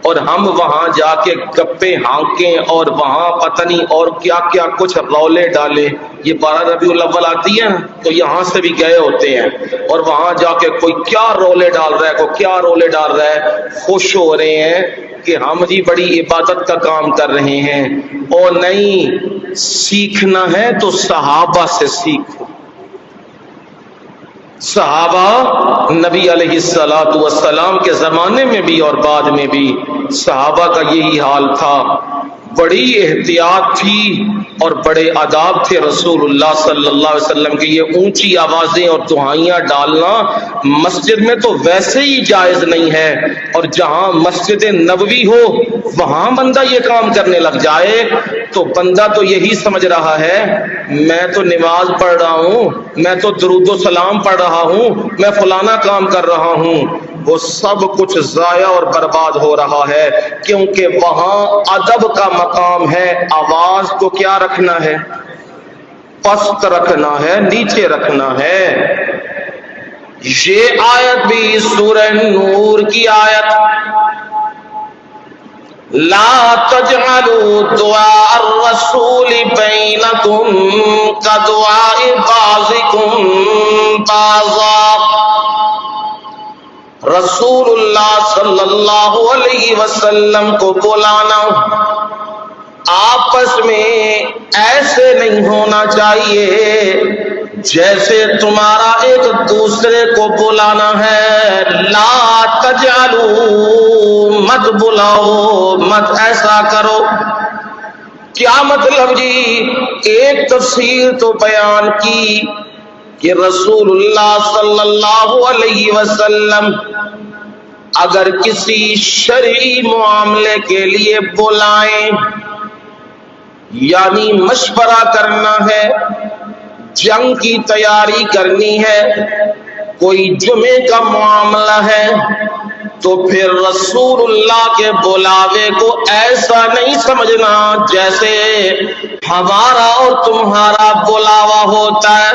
اور ہم وہاں جا کے گپے ہانکیں اور وہاں پتہ نہیں اور کیا کیا کچھ رولے ڈالے. یہ 12 ربیع الاول آتی ہے تو یہاں سے بھی گئے ہوتے ہیں, اور وہاں جا کے کوئی کیا رولے ڈال رہا ہے, کوئی کیا رولے ڈال رہا ہے, خوش ہو رہے ہیں کہ ہم جی بڑی عبادت کا کام کر رہے ہیں. اور نہیں, سیکھنا ہے تو صحابہ سے سیکھو. صحابہ نبی علیہ الصلوۃ والسلام کے زمانے میں بھی اور بعد میں بھی صحابہ کا یہی حال تھا. بڑی احتیاط تھی اور بڑے آداب تھے رسول اللہ صلی اللہ علیہ وسلم کے. یہ اونچی آوازیں اور دعائیاں ڈالنا مسجد میں تو ویسے ہی جائز نہیں ہے, اور جہاں مسجد نبوی ہو وہاں بندہ یہ کام کرنے لگ جائے تو بندہ تو یہی سمجھ رہا ہے میں تو نماز پڑھ رہا ہوں, میں تو درود و سلام پڑھ رہا ہوں, میں فلانا کام کر رہا ہوں. وہ سب کچھ ضائع اور برباد ہو رہا ہے, کیونکہ وہاں ادب کا مقام ہے. آواز کو کیا رکھنا ہے؟ پست رکھنا ہے, نیچے رکھنا ہے. یہ آیت بھی سورہ نور کی آیت, لا تجعلوا دعاء الرسول بینکم کدعاء بعضکم بعضا. رسول اللہ صلی اللہ علیہ وسلم کو بلانا آپس میں ایسے نہیں ہونا چاہیے جیسے تمہارا ایک دوسرے کو بلانا ہے. لا تجعلوا, مت بلاؤ, مت ایسا کرو. کیا مطلب جی؟ ایک تفسیر تو بیان کی کہ رسول اللہ صلی اللہ علیہ وسلم اگر کسی شرعی معاملے کے لیے بلائیں, یعنی مشورہ کرنا ہے, جنگ کی تیاری کرنی ہے, کوئی جمعے کا معاملہ ہے, تو پھر رسول اللہ کے بلاوے کو ایسا نہیں سمجھنا جیسے ہمارا اور تمہارا بلاوا ہوتا ہے.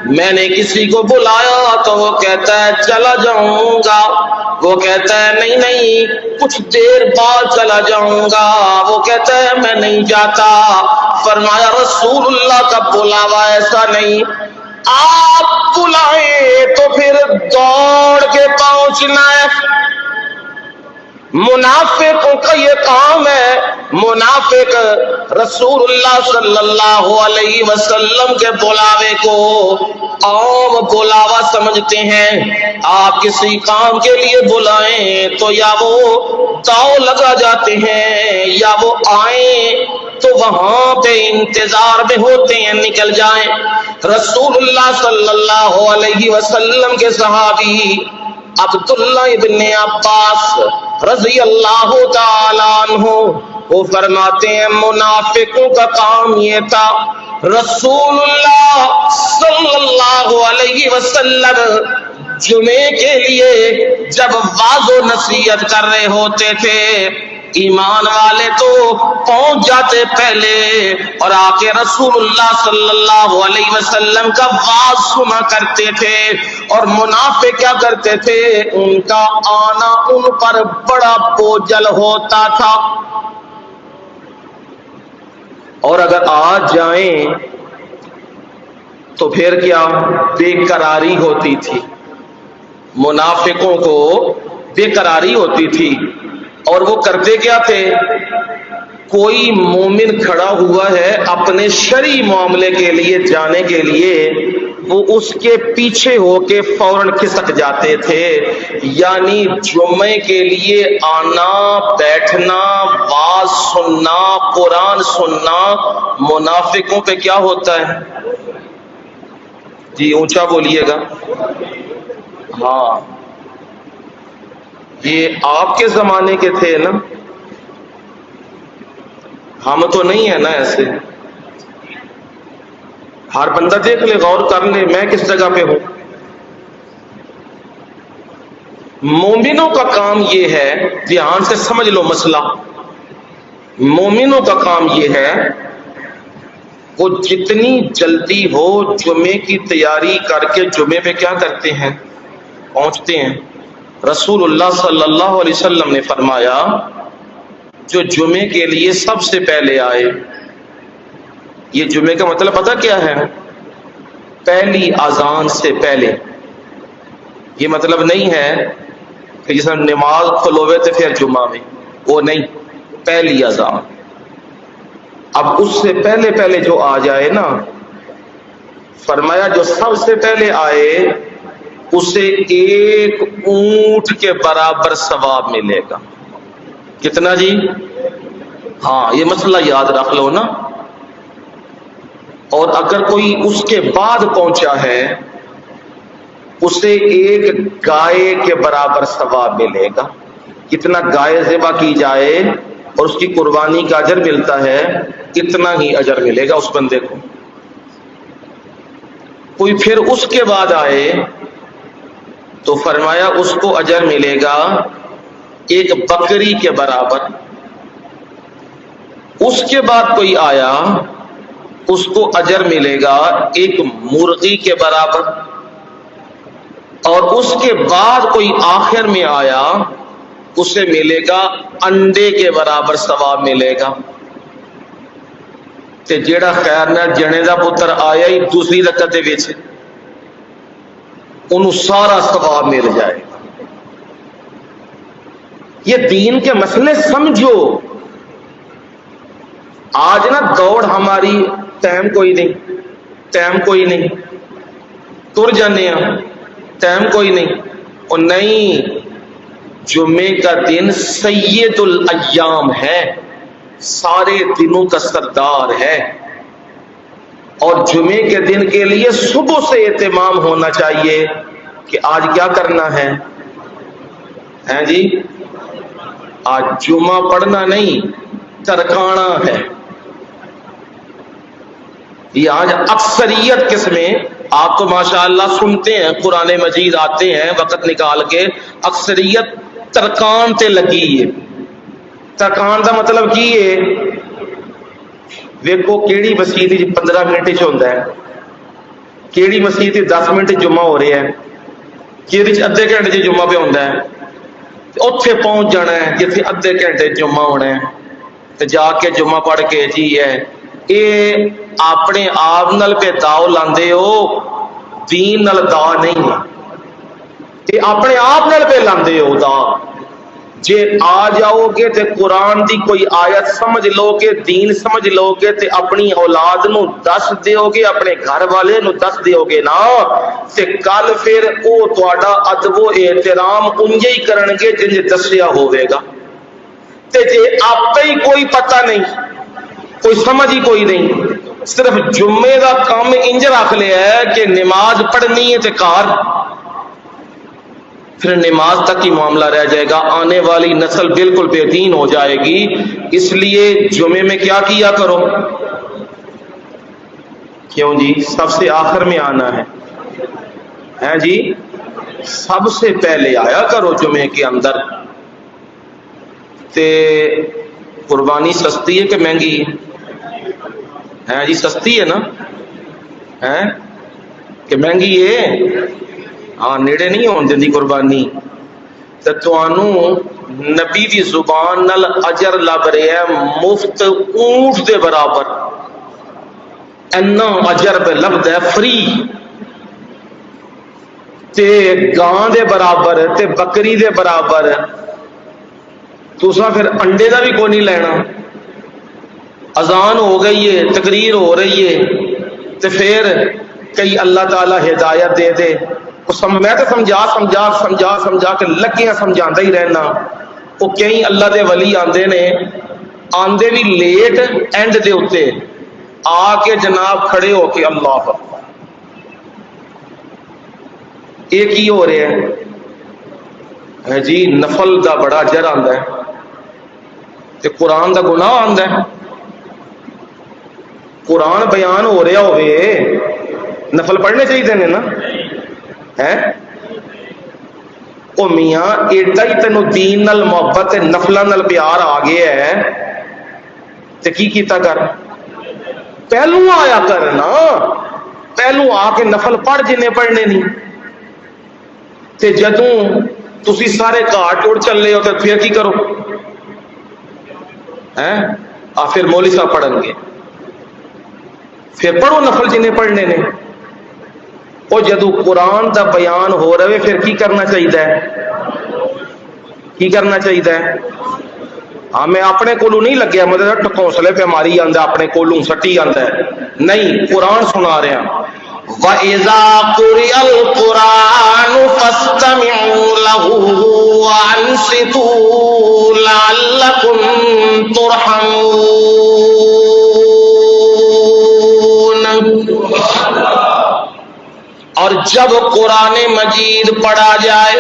میں نے کسی کو بلایا تو وہ کہتا ہے چلا جاؤں گا, وہ کہتا ہے نہیں نہیں کچھ دیر بعد چلا جاؤں گا, وہ کہتا ہے میں نہیں جاتا. فرمایا رسول اللہ کا بلاوا ایسا نہیں. آپ بلائیں تو پھر دوڑ کے پہنچنا ہے. منافقوں کا یہ کام ہے. منافق رسول اللہ صلی اللہ علیہ وسلم کے بلاوے کو عام بلاوا سمجھتے ہیں. آپ کسی کام کے لیے بلائیں تو یا وہ داؤ لگا جاتے ہیں یا وہ آئیں تو وہاں پہ انتظار میں ہوتے ہیں نکل جائیں. رسول اللہ صلی اللہ علیہ وسلم کے صحابی عبداللہ ابن عباس رضی اللہ تعالیٰ عنہ وہ فرماتے ہیں منافقوں کا کام یہ تھا. رسول اللہ صلی اللہ علیہ وسلم جمعے کے لیے جب واعظ و نصیحت کر رہے ہوتے تھے ایمان والے تو پہنچ جاتے پہلے اور آ کے رسول اللہ صلی اللہ علیہ وسلم کا واعظ سنا کرتے تھے. اور منافق کیا کرتے تھے ان کا آنا ان پر بڑا بوجھل ہوتا تھا. اور اگر آ جائیں تو پھر کیا بے قراری ہوتی تھی. منافقوں کو بے قراری ہوتی تھی. اور وہ کرتے کیا تھے کوئی مومن کھڑا ہوا ہے اپنے شرعی معاملے کے لیے جانے کے لیے وہ اس کے پیچھے ہو کے فوراً کھسک جاتے تھے. یعنی جمعے کے لیے آنا بیٹھنا واعظ سننا قرآن سننا منافقوں پہ کیا ہوتا ہے؟ جی اونچا بولیے گا. ہاں یہ آپ کے زمانے کے تھے نا, ہم تو نہیں ہے نا ایسے. ہر بندہ دیکھ لے غور کر لے میں کس جگہ پہ ہوں. مومنوں کا کام یہ ہے دھیان سے سمجھ لو مسئلہ. مومنوں کا کام یہ ہے وہ جتنی جلدی ہو جمعے کی تیاری کر کے جمعے پہ کیا کرتے ہیں پہنچتے ہیں. رسول اللہ صلی اللہ علیہ وسلم نے فرمایا جو جمعے کے لیے سب سے پہلے آئے. یہ جمعے کا مطلب پتہ کیا ہے؟ پہلی اذان سے پہلے. یہ مطلب نہیں ہے کہ جس میں نماز کھلوے تھے پھر جمعہ میں, وہ نہیں, پہلی اذان. اب اس سے پہلے پہلے جو آ جائے نا, فرمایا جو سب سے پہلے آئے اسے ایک اونٹ کے برابر ثواب ملے گا. کتنا جی؟ ہاں یہ مسئلہ یاد رکھ لو نا. اور اگر کوئی اس کے بعد پہنچا ہے اسے ایک گائے کے برابر ثواب ملے گا. کتنا گائے ذبح کی جائے اور اس کی قربانی کا اجر ملتا ہے اتنا ہی اجر ملے گا اس بندے کو. کوئی پھر اس کے بعد آئے تو فرمایا اس کو اجر ملے گا ایک بکری کے برابر. اس کے بعد کوئی آیا اس کو اجر ملے گا ایک مرغی کے برابر. اور اس کے بعد کوئی آخر میں آیا اسے ملے گا انڈے کے برابر ثواب ملے گا. تے جیڑا خیر نہ جنے دا پتر آیا ہی دوسری رکعت وچ انہوں سارا ثواب مل جائے گا. یہ دین کے مسئلے سمجھو. آج نا دوڑ ہماری ٹائم کوئی نہیں تر جانے ہیں ٹائم کوئی نہیں. اور نہیں, جمعے کا دن سید الایام ہے, سارے دنوں کا سردار ہے. اور جمعے کے دن کے لیے صبح سے اہتمام ہونا چاہیے کہ آج کیا کرنا ہے جی. آج جمعہ پڑھنا نہیں ترکانا ہے. یہ آج اکثریت کس میں, آپ تو ماشاءاللہ سنتے ہیں قرآن مجید آتے ہیں وقت نکال کے, اکثریت ترکان تے لگی ہے. ترکان دا مطلب کی ہے ویکو کیڑی مسجد 15 منٹ ہوتا ہے, کیڑی مسجد 10 منٹ جمعہ ہو رہا ہے, کہ ادھے گھنٹے جمعہ پہ ہوتا ہے. اتنے پہنچ جانا ہے جتنے ادھے گھنٹے جمعہ ہونا ہے تو جا کے جمعہ پڑھ کے جی ہے. یہ اپنے آپ نال پہ داؤ لاندے ہو دین نال دا نہیں ہے، تے اپنے آپ نال پہ لاندے ہو دا۔ جے آ جاؤ گے تے قرآن دی کوئی آیت سمجھ لو گے، دین سمجھ لو گے تے اپنی اولاد نو دس دیو گے، اپنے گھر والے نو دس دیو گے نا، تے کل پھر او تہاڈا ادب و احترام انجے ہی کرن گے جنج دسیا ہوے گا۔ تے جے آپ ہی کوئی پتہ نہیں، کوئی سمجھ ہی کوئی نہیں، صرف جمعے دا کام انج رکھ لیا ہے کہ نماز پڑھنی ہے تے کار، پھر نماز تک ہی معاملہ رہ جائے گا، آنے والی نسل بالکل بے دین ہو جائے گی۔ اس لیے جمعے میں کیا کیا کرو؟ کیوں جی؟ سب سے آخر میں آنا ہے جی؟ سب سے پہلے آیا کرو جمعے کے اندر۔ تے قربانی سستی ہے کہ مہنگی ہے جی؟ سستی ہے نا، ہے کہ مہنگی ہے؟ ہاں، نیڑے نہیں ہون دیندی قربانی۔ تے تانوں نبی دی زبان نال اجر لب رہا ہے مفت اونٹ دے برابر، اینا اجر پہ لبدا ہے فری، تے گاں دے برابر تے بکری دے برابر۔ تساں پھر انڈے دا بھی کوئی نہیں لینا، اذان ہو گئی ہے، تقریر ہو رہی ہے، تے پھر کئی اللہ تعالی ہدایت دے دے، میں تو سمجھا کے لگیاں سمجھاتا ہی رہنا۔ وہ کئی اللہ دے ولی آندے نے، آندے بھی لیٹ اینڈ دے اتے آ کے جناب کھڑے ہو کے اللہ ایک ہی ہو رہے ہیں جی، نفل دا بڑا اجر آندا ہے تے قرآن دا گناہ آندا ہے۔ قرآن بیان ہو رہا ہوئے، نفل پڑھنے چاہیے نے نا، ہے او میاں ایڈا ہی تینو دین نال محبت نفلاں نال پیار آ گیا ہے تے کی کیتا کر؟ پہلو آیا کر نا، پہلو آ کے نفل پڑھ جنے پڑھنے نہیں، تے جدوں تسی سارے گھاٹ ٹوڑ چلے ہو تے پھر کی کرو؟ پھر مولوی صاحب پڑھن گے، پھر پڑھو نفل جنے پڑھنے نے۔ وہ جدو قرآن دا بیان ہو رہے پھر کی کرنا چاہیے؟ کی کرنا چاہیے؟ ہاں، میں اپنے کولوں نہیں لگیا، مجھے ٹکوسلے پہ ماری آندا، اپنے کولوں سٹی آندا ہے نہیں، قرآن سنا رہے ہیں۔ وَإِذَا قُرِئَ الْقُرْآنُ فَاسْتَمِعُوا لَهُ وَأَنصِتُوا لَعَلَّكُمْ تُرْحَمُونَ۔ اور جب قرآن مجید پڑھا جائے،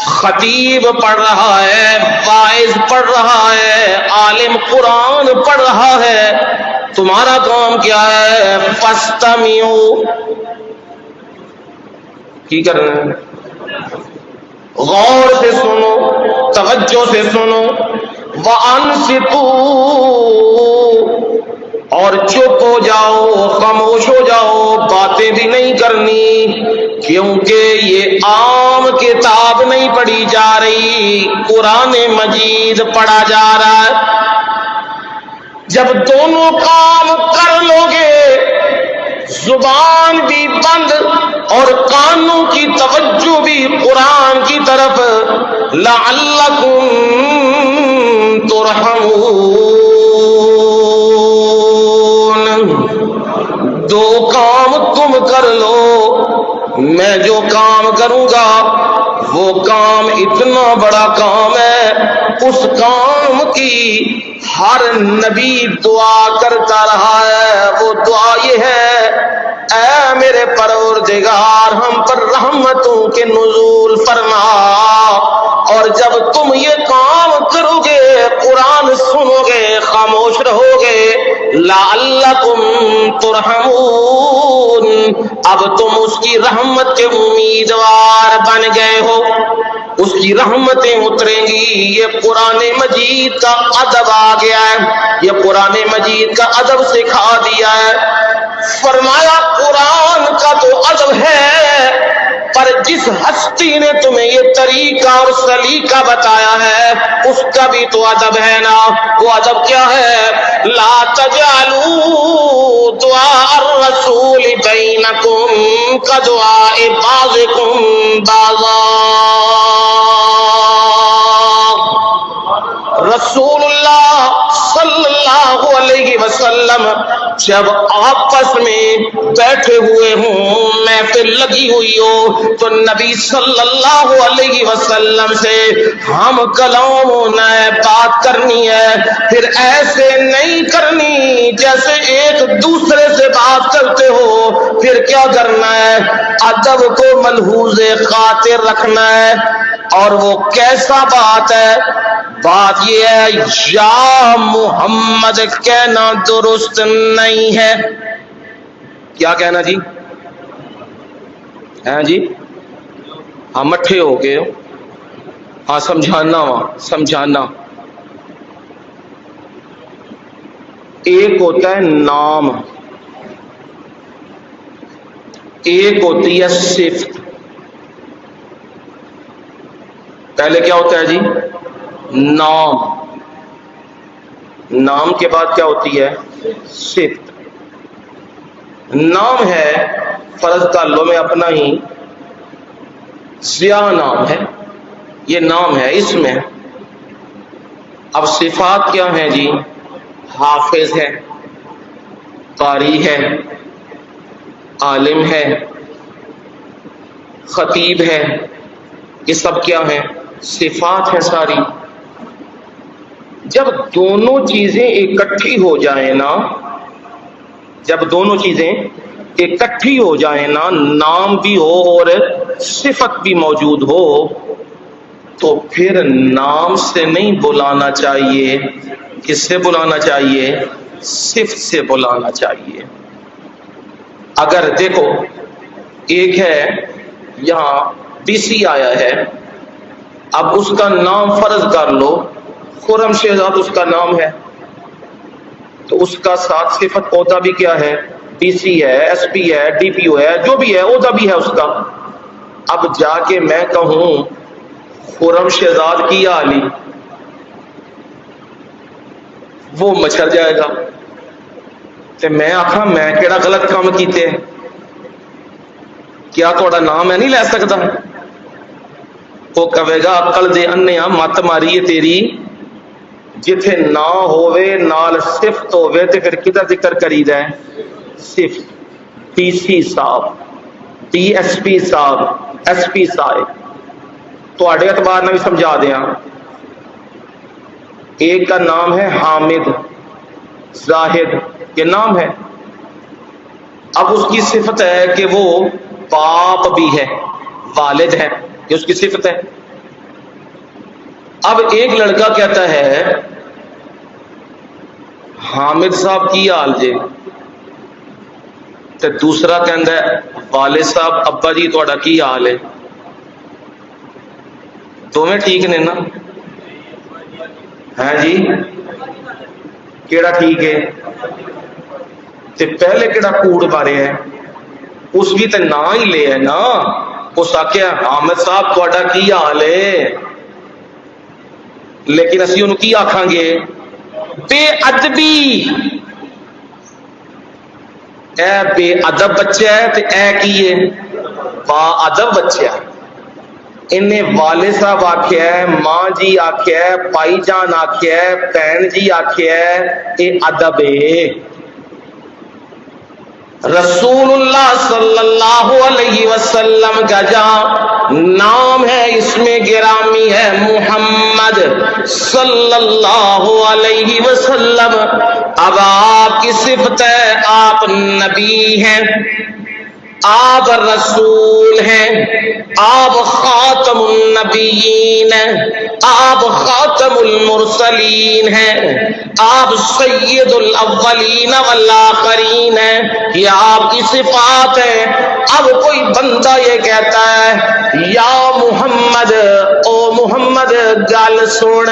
خطیب پڑھ رہا ہے، واعظ پڑھ رہا ہے، عالم قرآن پڑھ رہا ہے، تمہارا کام کیا ہے؟ فاستمیعوا، کی کرنا ہے؟ غور سے سنو، توجہ سے سنو، وانصتوا، اور چپ ہو جاؤ، خاموش ہو جاؤ، باتیں بھی نہیں کرنی، کیونکہ یہ عام کتاب نہیں پڑھی جا رہی، قرآن مجید پڑھا جا رہا ہے۔ جب دونوں کام کر لو گے، زبان بھی بند اور کانوں کی توجہ بھی قرآن کی طرف، لعلکم ترحمون، دو کام تم کر لو، میں جو کام کروں گا وہ کام اتنا بڑا کام ہے، اس کام کی ہر نبی دعا کرتا رہا ہے۔ وہ دعا یہ ہے، اے میرے پروردگار ہم پر رحمتوں کے نزول فرما، اور جب تم یہ کام کرو گے، قرآن سنو گے، خاموش رہو گے، لعلکم ترحمون، اب تم اس کی رحمت کے امیدوار بن گئے ہو، اس کی رحمتیں اتریں گی۔ یہ قرآن مجید کا ادب آ گیا ہے، یہ قرآن مجید کا ادب سکھا دیا ہے۔ فرمایا قرآن کا تو ادب ہے پر جس ہستی نے تمہیں یہ طریقہ اور سلیقہ بتایا ہے اس کا بھی تو ادب ہے نا. وہ ادب کیا ہے؟ لا تجعلوا دعاء الرسول بینکم کدعاء بعضکم بعضا. رسول اللہ صلی اللہ علیہ وسلم جب آپس میں بیٹھے ہوئے ہوں، محفل لگی ہوئی ہو، تو نبی صلی اللہ علیہ وسلم سے ہم کلام ہونا ہے، بات کرنی ہے، پھر ایسے نہیں کرنی جیسے ایک دوسرے سے بات کرتے ہو. پھر کیا کرنا ہے؟ ادب کو ملحوظ خاطر رکھنا ہے. اور وہ کیسا بات ہے؟ بات یہ ہے یا محمد کہنا درست نہیں ہے. کیا کہنا جی؟ ہیں جی؟ ہاں مٹھے ہو گئے، ہاں سمجھانا، وہاں سمجھانا. ایک ہوتا ہے نام، ایک ہوتی ہے صفت. پہلے کیا ہوتا ہے جی؟ نام. نام کے بعد کیا ہوتی ہے؟ صفت. نام ہے فرض کر لو میں اپنا ہی ضیاء نام ہے، یہ نام ہے، اس میں اب صفات کیا ہیں جی؟ حافظ ہے، قاری ہے، عالم ہے، خطیب ہے. یہ سب کیا ہیں؟ صفات ہیں ساری. جب دونوں چیزیں اکٹھی ہو جائیں نا، جب دونوں چیزیں اکٹھی ہو جائیں نا، نام بھی ہو اور صفت بھی موجود ہو، تو پھر نام سے نہیں بلانا چاہیے. کس سے بلانا چاہیے؟ صفت سے بلانا چاہیے. اگر دیکھو ایک ہے یہاں ڈی سی آیا ہے، اب اس کا نام فرض کر لو خرم شہزاد اس کا نام ہے، تو اس کا ساتھ صفت عہدہ بھی کیا ہے؟ ڈی سی ہے، ایس پی ہے، ڈی پی او ہے، جو بھی ہے عہدہ بھی ہے اس کا. اب جا کے میں کہوں خرم شہزاد کی عالی، وہ مچھر جائے گا. تے میں آخا میں کیڑا غلط کام کیتے، کیا تھوڑا نام ہے نہیں لے سکتا؟ وہ کہے گا عقل دے انیا مت ماری ہے تیری، جتھے نہ ہووے نال صفت ہووے تے پھر کدھر ذکر کری دا ہے؟ صفت. ڈی سی صاحب، ڈی ایس پی صاحب، ایس پی صاحب. تواڈے اعتبار نال بھی سمجھا دیاں. ایک کا نام ہے حامد، زاہد، یہ نام ہے. اب اس کی صفت ہے کہ وہ باپ بھی ہے، والد ہے، یہ اس کی صفت ہے. اب ایک لڑکا کہتا ہے حامد صاحب کی حال جے، تے دوسرا کہندا ہے والد صاحب ابا جی تہاڈا کی حال ہے. دونوں ٹھیک نے نا؟ ہیں جی؟ کیڑا ٹھیک ہے؟ تے پہلے کیڑا کوڑ مارے ہے؟ اس بھی تے نا ہی لے ہے نا. اس آخیا حامد صاحب تہاڈا کی حال ہے، لیکن اسی انہوں کی آکھاں گے؟ بے ادبی. اے بے ادب بچہ ہے تے اے کی ہے؟ با ادب بچہ ہے. انہیں والد صاحب آکھیا ہے، ماں جی آکھیا ہے، پائی جان آکھیا ہے، بہن جی آکھیا ہے، اے ادب ہے. رسول اللہ صلی اللہ علیہ وسلم کا جہاں نام ہے، اس میں گرامی ہے محمد صلی اللہ علیہ وسلم. اب آپ کی صفت ہے آپ نبی ہیں، آپ رسول ہیں، آپ خاتم النبیین ہیں، آپ خاتم المرسلین ہیں، آپ سید الاولین والآخرین ہیں. یہ آپ کی صفات ہیں. اب کوئی بندہ یہ کہتا ہے یا محمد، او محمد گل سن،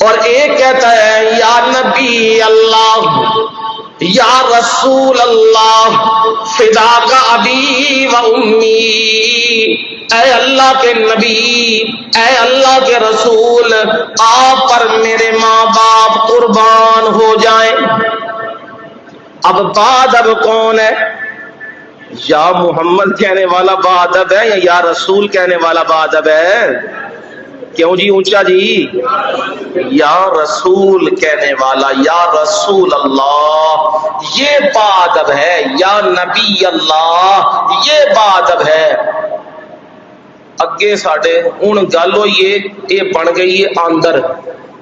اور ایک کہتا ہے یا نبی اللہ، یا رسول اللہ فداک ابی و امی، اے اللہ کے نبی، اے اللہ کے رسول، آپ پر میرے ماں باپ قربان ہو جائیں۔ اب بادب کون ہے؟ یا محمد کہنے والا بادب ہے یا رسول کہنے والا بادب ہے؟ کیوں جی اونچا جی؟ یا رسول کہنے والا، یا رسول اللہ یہ بادب ہے، یا نبی اللہ یہ بادب ہے۔ اگے ساڈے ہن گل ہوئی ہے، یہ بن گئی ہے آندر،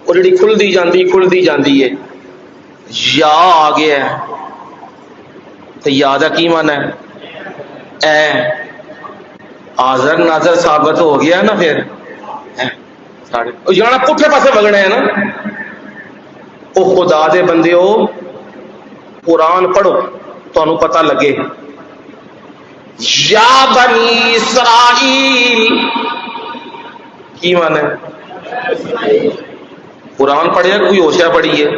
اور جڑی کھلدی جاندی ہے، یا آ گیا ہے تو یا دا کی معنی ہے؟ اے حاضر ناظر ثابت ہو گیا نا، پھر جانا پٹھے پاسے وگنا ہے نا۔ او خدا دے بندے ہو، قرآن پڑھو تانوں پتہ لگے۔ یا بنی اسرائیل کی معنی ہے؟ قرآن پڑھیا کوئی ہوشیا پڑھی ہے؟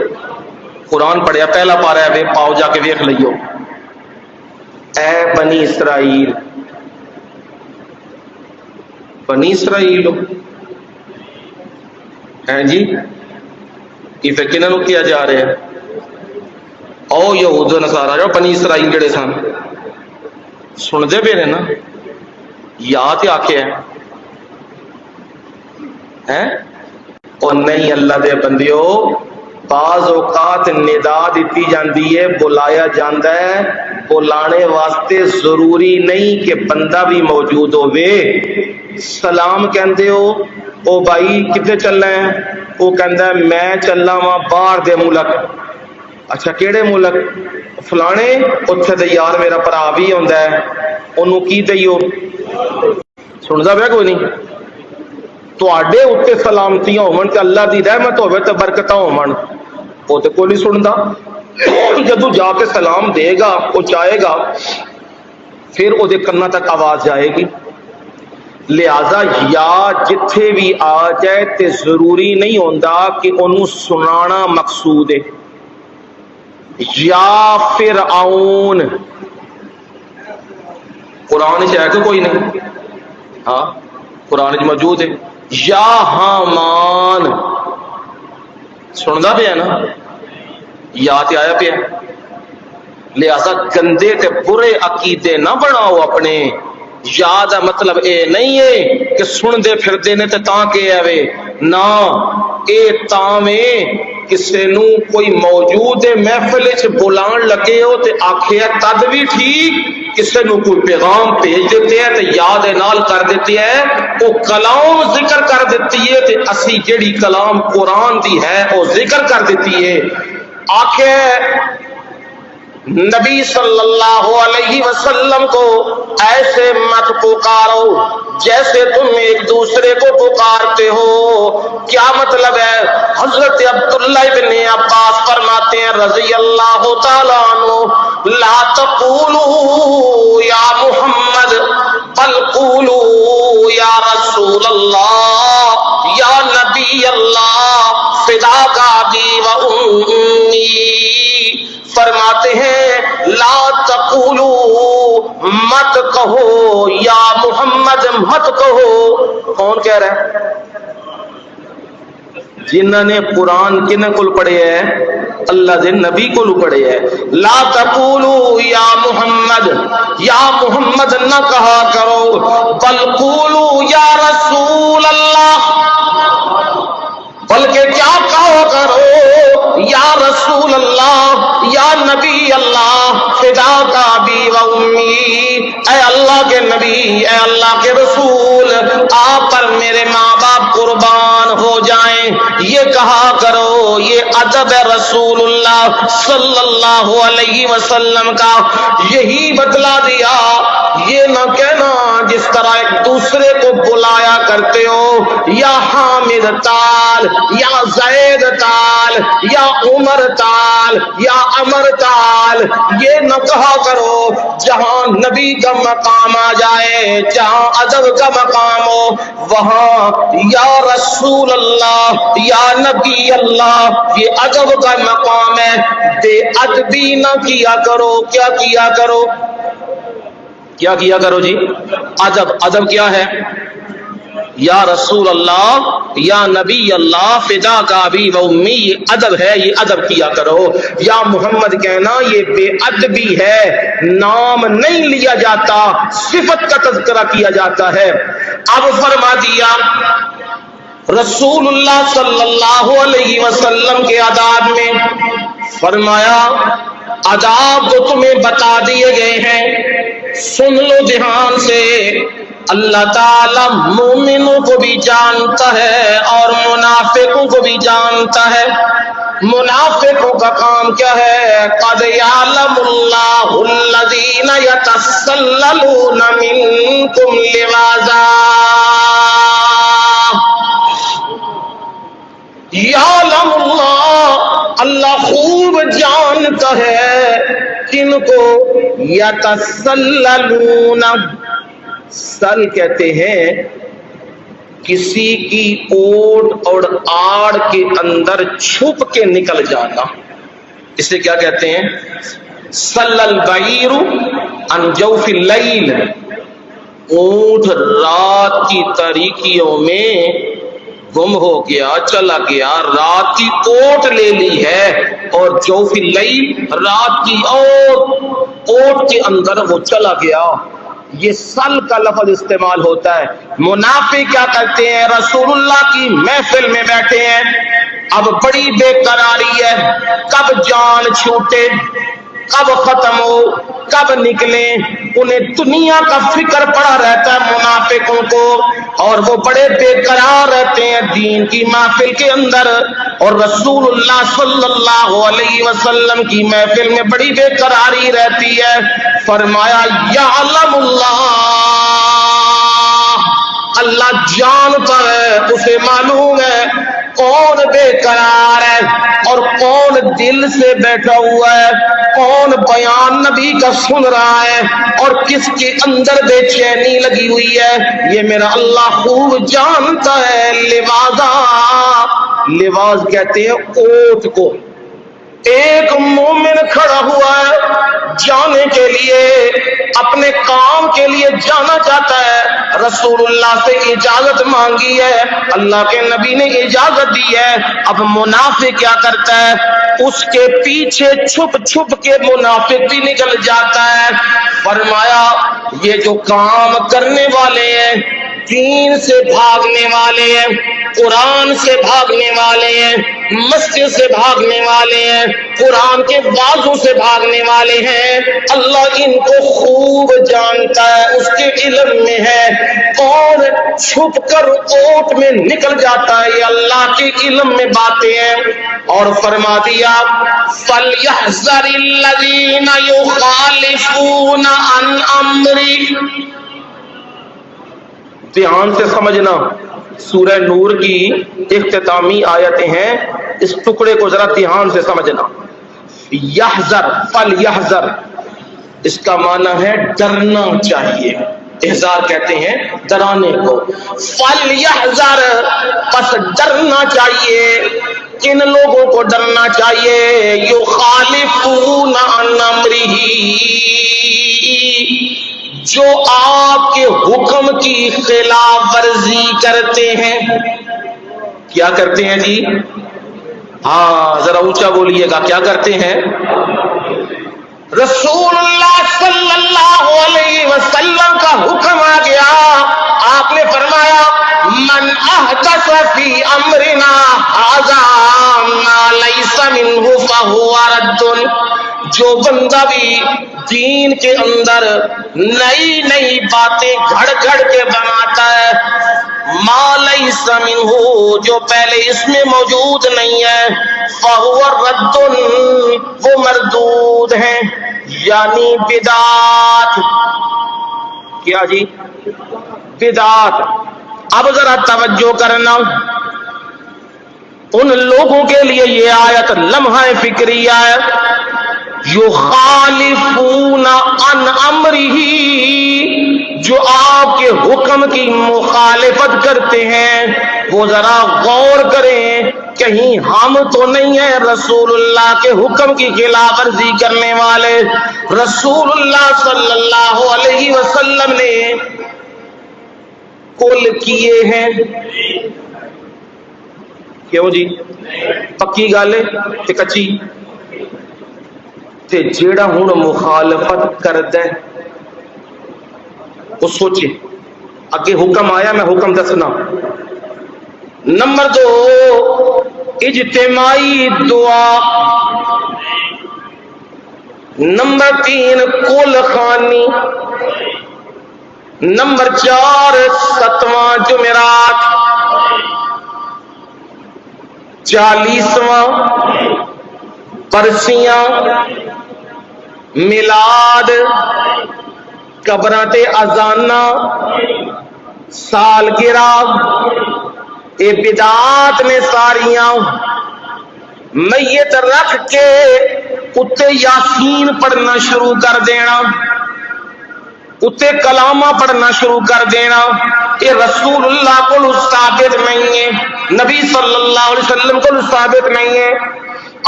قرآن پڑھیا پہلا پارا ہے، پاؤ جا کے ویکھ لئیو۔ اے بنی اسرائیل، بنی اسرائیل ہیں جی، یہ پھر کنہاں نو کیا جا رہا ہے؟ او یہود و نصارا جو بنی اسرائیل جڑے سن، سن دے پے نے نا، یا تے آکھیا ہے اور نہیں اللہ دے بندیو، بعض اوقات ندا دیتی جاندی ہے، بلایا جاندا ہے، بلانے واسطے ضروری نہیں کہ بندہ بھی موجود ہوئے۔ سلام کہندے ہو، او بھائی کتے چلنا ہے؟ وہ کہندا ہے میں چلا وا باہر دے ملک۔ اچھا کیڑے ملک؟ فلانے، اتھے تے یار میرا بھرا بھی ہوندا ہے، انہوں کی دئیو؟ سندا پیا کوئی نہیں؟ تواڈے اوتے سلامتیاں ہون تے اللہ دی رحمت ہوے تے برکتاں ہون، وہ تے کوئی نہیں سندا۔ جدوں جا کے سلام دے گا، پہنچائے گا، پھر وہ دے کنا تک آواز جائے گی۔ لہذا یا جتھے بھی آ جائے تے ضروری نہیں ہوندا کہ انہوں سنانا مقصود ہے۔ یا فرعون، قرآن ہے کہ کوئی نہیں؟ ہاں قرآن موجود ہے۔ یا حامان، سندا پیا نا؟ یا تے آیا پیا۔ لہذا گندے تے برے عقیدے نہ بناؤ اپنے۔ یا دا مطلب اے نہیں ہے کہ سن دے پھر دے نے تے تاں کے آوے، نہ اے تاں میں کسے نو کوئی موجود ہے محفل وچ بلان لگے ہو تے آکھیا تد بھی ٹھیک، کسے نو کوئی پیغام بھیج دیتے ہیں تے یاد نال کر دیتے ہیں، وہ کلام ذکر کر دیتی ہے تے اسی جڑی کلام قرآن دی ہے وہ ذکر کر دیتی ہے۔ آکھے نبی صلی اللہ علیہ وسلم کو ایسے مت پکارو جیسے تم ایک دوسرے کو پکارتے ہو۔ کیا مطلب ہے؟ حضرت عبداللہ ابن عباس فرماتے ہیں رضی اللہ تعالیٰ عنہ، لا تقولوا یا محمد بل قولوا یا رسول اللہ یا نبی اللہ فداک ابی و امی۔ فرماتے ہیں لا تقولوا، مت کہو، یا محمد مت کہو۔ کون کہہ رہا ہے؟ جنہوں نے قرآن کنہ کل پڑھے ہے؟ اللہ دے نبی کل پڑھے ہے۔ لا تقولوا یا محمد، یا محمد نہ کہا کرو، بل قولوا یا رسول اللہ، بلکہ کیا کہو کرو یا رسول اللہ یا نبی اللہ فداک ابی و امی، اے اللہ کے نبی، اے اللہ کے رسول، آپ پر میرے ماں باپ قربان ہو جائیں، یہ کہا کرو۔ یہ ادب ہے رسول اللہ صلی اللہ علیہ وسلم کا، یہی بتلا دیا۔ یہ نہ کہنا جس طرح ایک دوسرے کو بلایا کرتے ہو، یا حامد تال، یا زید تال، یا عمر تال، یا امر تال، یہ نہ کہا کرو۔ جہاں نبی کا مقام آ جائے، جہاں ادب کا مقام ہو، وہاں یا رسول اللہ، یا نبی اللہ، یہ ادب کا مقام ہے۔ بے ادبی نہ کیا کرو۔ کیا کیا کرو؟ کیا کیا کرو جی؟ ادب۔ ادب کیا ہے؟ یا رسول اللہ، یا نبی اللہ، فدا کا ابی و امی، یہ ادب ہے، یہ ادب کیا کرو۔ یا محمد کہنا یہ بے ادبی ہے، نام نہیں لیا جاتا، صفت کا تذکرہ کیا جاتا ہے۔ اب فرما دیا رسول اللہ صلی اللہ علیہ وسلم کے آداب میں، فرمایا آداب تو تمہیں بتا دیے گئے ہیں، سن لو دھیان سے۔ اللہ تعالی مومنوں کو بھی جانتا ہے اور منافقوں کو بھی جانتا ہے۔ منافقوں کا کام کیا ہے؟ قد یعلم اللہ الذین یتسللون منکم لواذا، یعلم اللہ، اللہ خوب جانتا ہے کن کو یتسللون، سل کہتے ہیں کسی کی اوٹ اور آڑ کے اندر چھپ کے نکل جانا، اسے کیا کہتے ہیں؟ سل البعیر عن جوف اللیل، اونٹ رات کی تاریکیوں میں گم ہو گیا، چلا گیا، رات کی اوٹ لے لی ہے، اور جوف اللیل، رات کی اوٹ کے اندر وہ چلا گیا۔ یہ سل کا لفظ استعمال ہوتا ہے۔ منافق کیا کرتے ہیں؟ رسول اللہ کی محفل میں بیٹھے ہیں، اب بڑی بے قراری ہے، کب جان چھوٹے، کب ختم ہو، کب نکلے، انہیں دنیا کا فکر پڑا رہتا ہے منافقوں کو، اور وہ بڑے بے قرار رہتے ہیں دین کی محفل کے اندر، اور رسول اللہ صلی اللہ علیہ وسلم کی محفل میں بڑی بے قراری رہتی ہے۔ فرمایا یعلم اللہ، اللہ جانتا ہے، اسے معلوم ہے کون بے قرار ہے اور کون دل سے بیٹھا ہوا ہے، کون بیان نبی کا سن رہا ہے اور کس کے اندر بے چینی لگی ہوئی ہے، یہ میرا اللہ خوب جانتا ہے۔ لواذا، لواز کہتے ہیں اوٹ کو۔ ایک مومن کھڑا ہوا ہے جانے کے لیے، اپنے کام کے لیے جانا چاہتا ہے، رسول اللہ سے اجازت مانگی ہے، اللہ کے نبی نے اجازت دی ہے۔ اب منافق کیا کرتا ہے؟ اس کے پیچھے چھپ چھپ کے منافق بھی نکل جاتا ہے۔ فرمایا یہ جو کام کرنے والے ہیں، دین سے بھاگنے والے ہیں، قرآن سے بھاگنے والے ہیں، مسجد سے بھاگنے والے ہیں، قرآن کے وعظوں سے بھاگنے والے ہیں، اللہ ان کو خوب جانتا ہے، اس کے علم میں ہے کون چھپ کر اوٹ میں نکل جاتا ہے، یہ اللہ کے علم میں باتیں ہیں۔ اور فرما دیا فَلْيَحْذَرِ الَّذِينَ يُخَالِفُونَ عَنْ أَمْرِهِ، دھیان سے سمجھنا، سورہ نور کی اختتامی آیتیں ہیں، اس ٹکڑے کو ذرا دھیان سے سمجھنا۔ یحذر، فلیحذر، اس کا معنی ہے ڈرنا چاہیے، احذار کہتے ہیں ڈرانے کو۔ فلیحذر، پس ڈرنا چاہیے، کن لوگوں کو ڈرنا چاہیے؟ یخالفون عن امرہ، جو آپ کے حکم کی خلاف ورزی کرتے ہیں۔ کیا کرتے ہیں جی؟ ہاں ذرا اونچا بولیے گا، کیا کرتے ہیں؟ رسول اللہ صلی اللہ علیہ وسلم کا حکم آ گیا، آپ نے فرمایا من احدث فی امرنا ھذا ما لیس منہ فہو رد، جو بندہ بھی دین کے اندر نئی نئی باتیں گھڑ گھڑ کے بناتا ہے، ما لیس منہ، جو پہلے اس میں موجود نہیں ہے، فہو رد، وہ مردود ہیں، یعنی بدعات۔ کیا جی؟ بدعات۔ اب ذرا توجہ کرنا، ان لوگوں کے لیے یہ آیت لمحہ فکریہ ہے، یخالفون عن امرہ، جو آپ کے حکم کی مخالفت کرتے ہیں، وہ ذرا غور کریں کہیں ہم تو نہیں ہیں رسول اللہ کے حکم کی خلاف ورزی کرنے والے۔ رسول اللہ صلی اللہ علیہ وسلم نے کل کیے ہیں، کیوں جی؟ پکی گل ہے تے کچی؟ تے جیڑا ہن مخالفت کردا ہے وہ سوچے، اگے حکم آیا میں حکم دسنا۔ نمبر 2 اجتماعی دعا، نمبر 3 کل خانی، نمبر 4 7واں جمعرات، 40واں پرسیاں، میلاد، قبراں تے اذاناں، سالگرہ، اے بدعات نے ساریاں۔ میت رکھ کے اتے یاسین پڑھنا شروع کر دینا، اتے کلامہ پڑھنا شروع کر دینا، یہ رسول اللہ کو ثابت نہیں ہے، نبی صلی اللہ علیہ وسلم کو ثابت نہیں ہے۔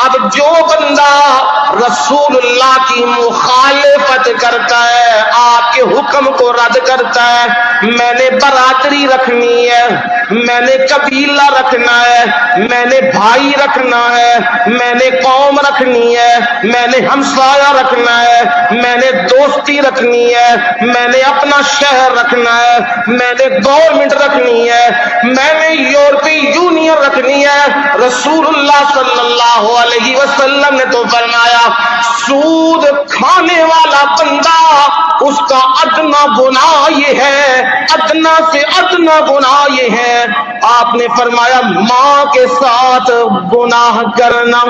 اب جو بندہ رسول اللہ کی مخالفت کرتا ہے، آپ کے حکم کو رد کرتا ہے، میں نے برادری رکھنی ہے، میں نے قبیلہ رکھنا ہے، میں نے بھائی رکھنا ہے، میں نے قوم رکھنی ہے، میں نے ہمسایہ رکھنا ہے، میں نے دوستی رکھنی ہے، میں نے اپنا شہر رکھنا ہے، میں نے گورنمنٹ رکھنی ہے، میں نے یورپی یونین رکھنی ہے۔ رسول اللہ صلی اللہ علیہ وسلم نے تو فرمایا سود کھانے والا بندہ اس کا ادنا گناہ یہ ہے، ادنا سے ادنا گناہ یہ ہے، آپ نے فرمایا ماں کے ساتھ گناہ کرنا،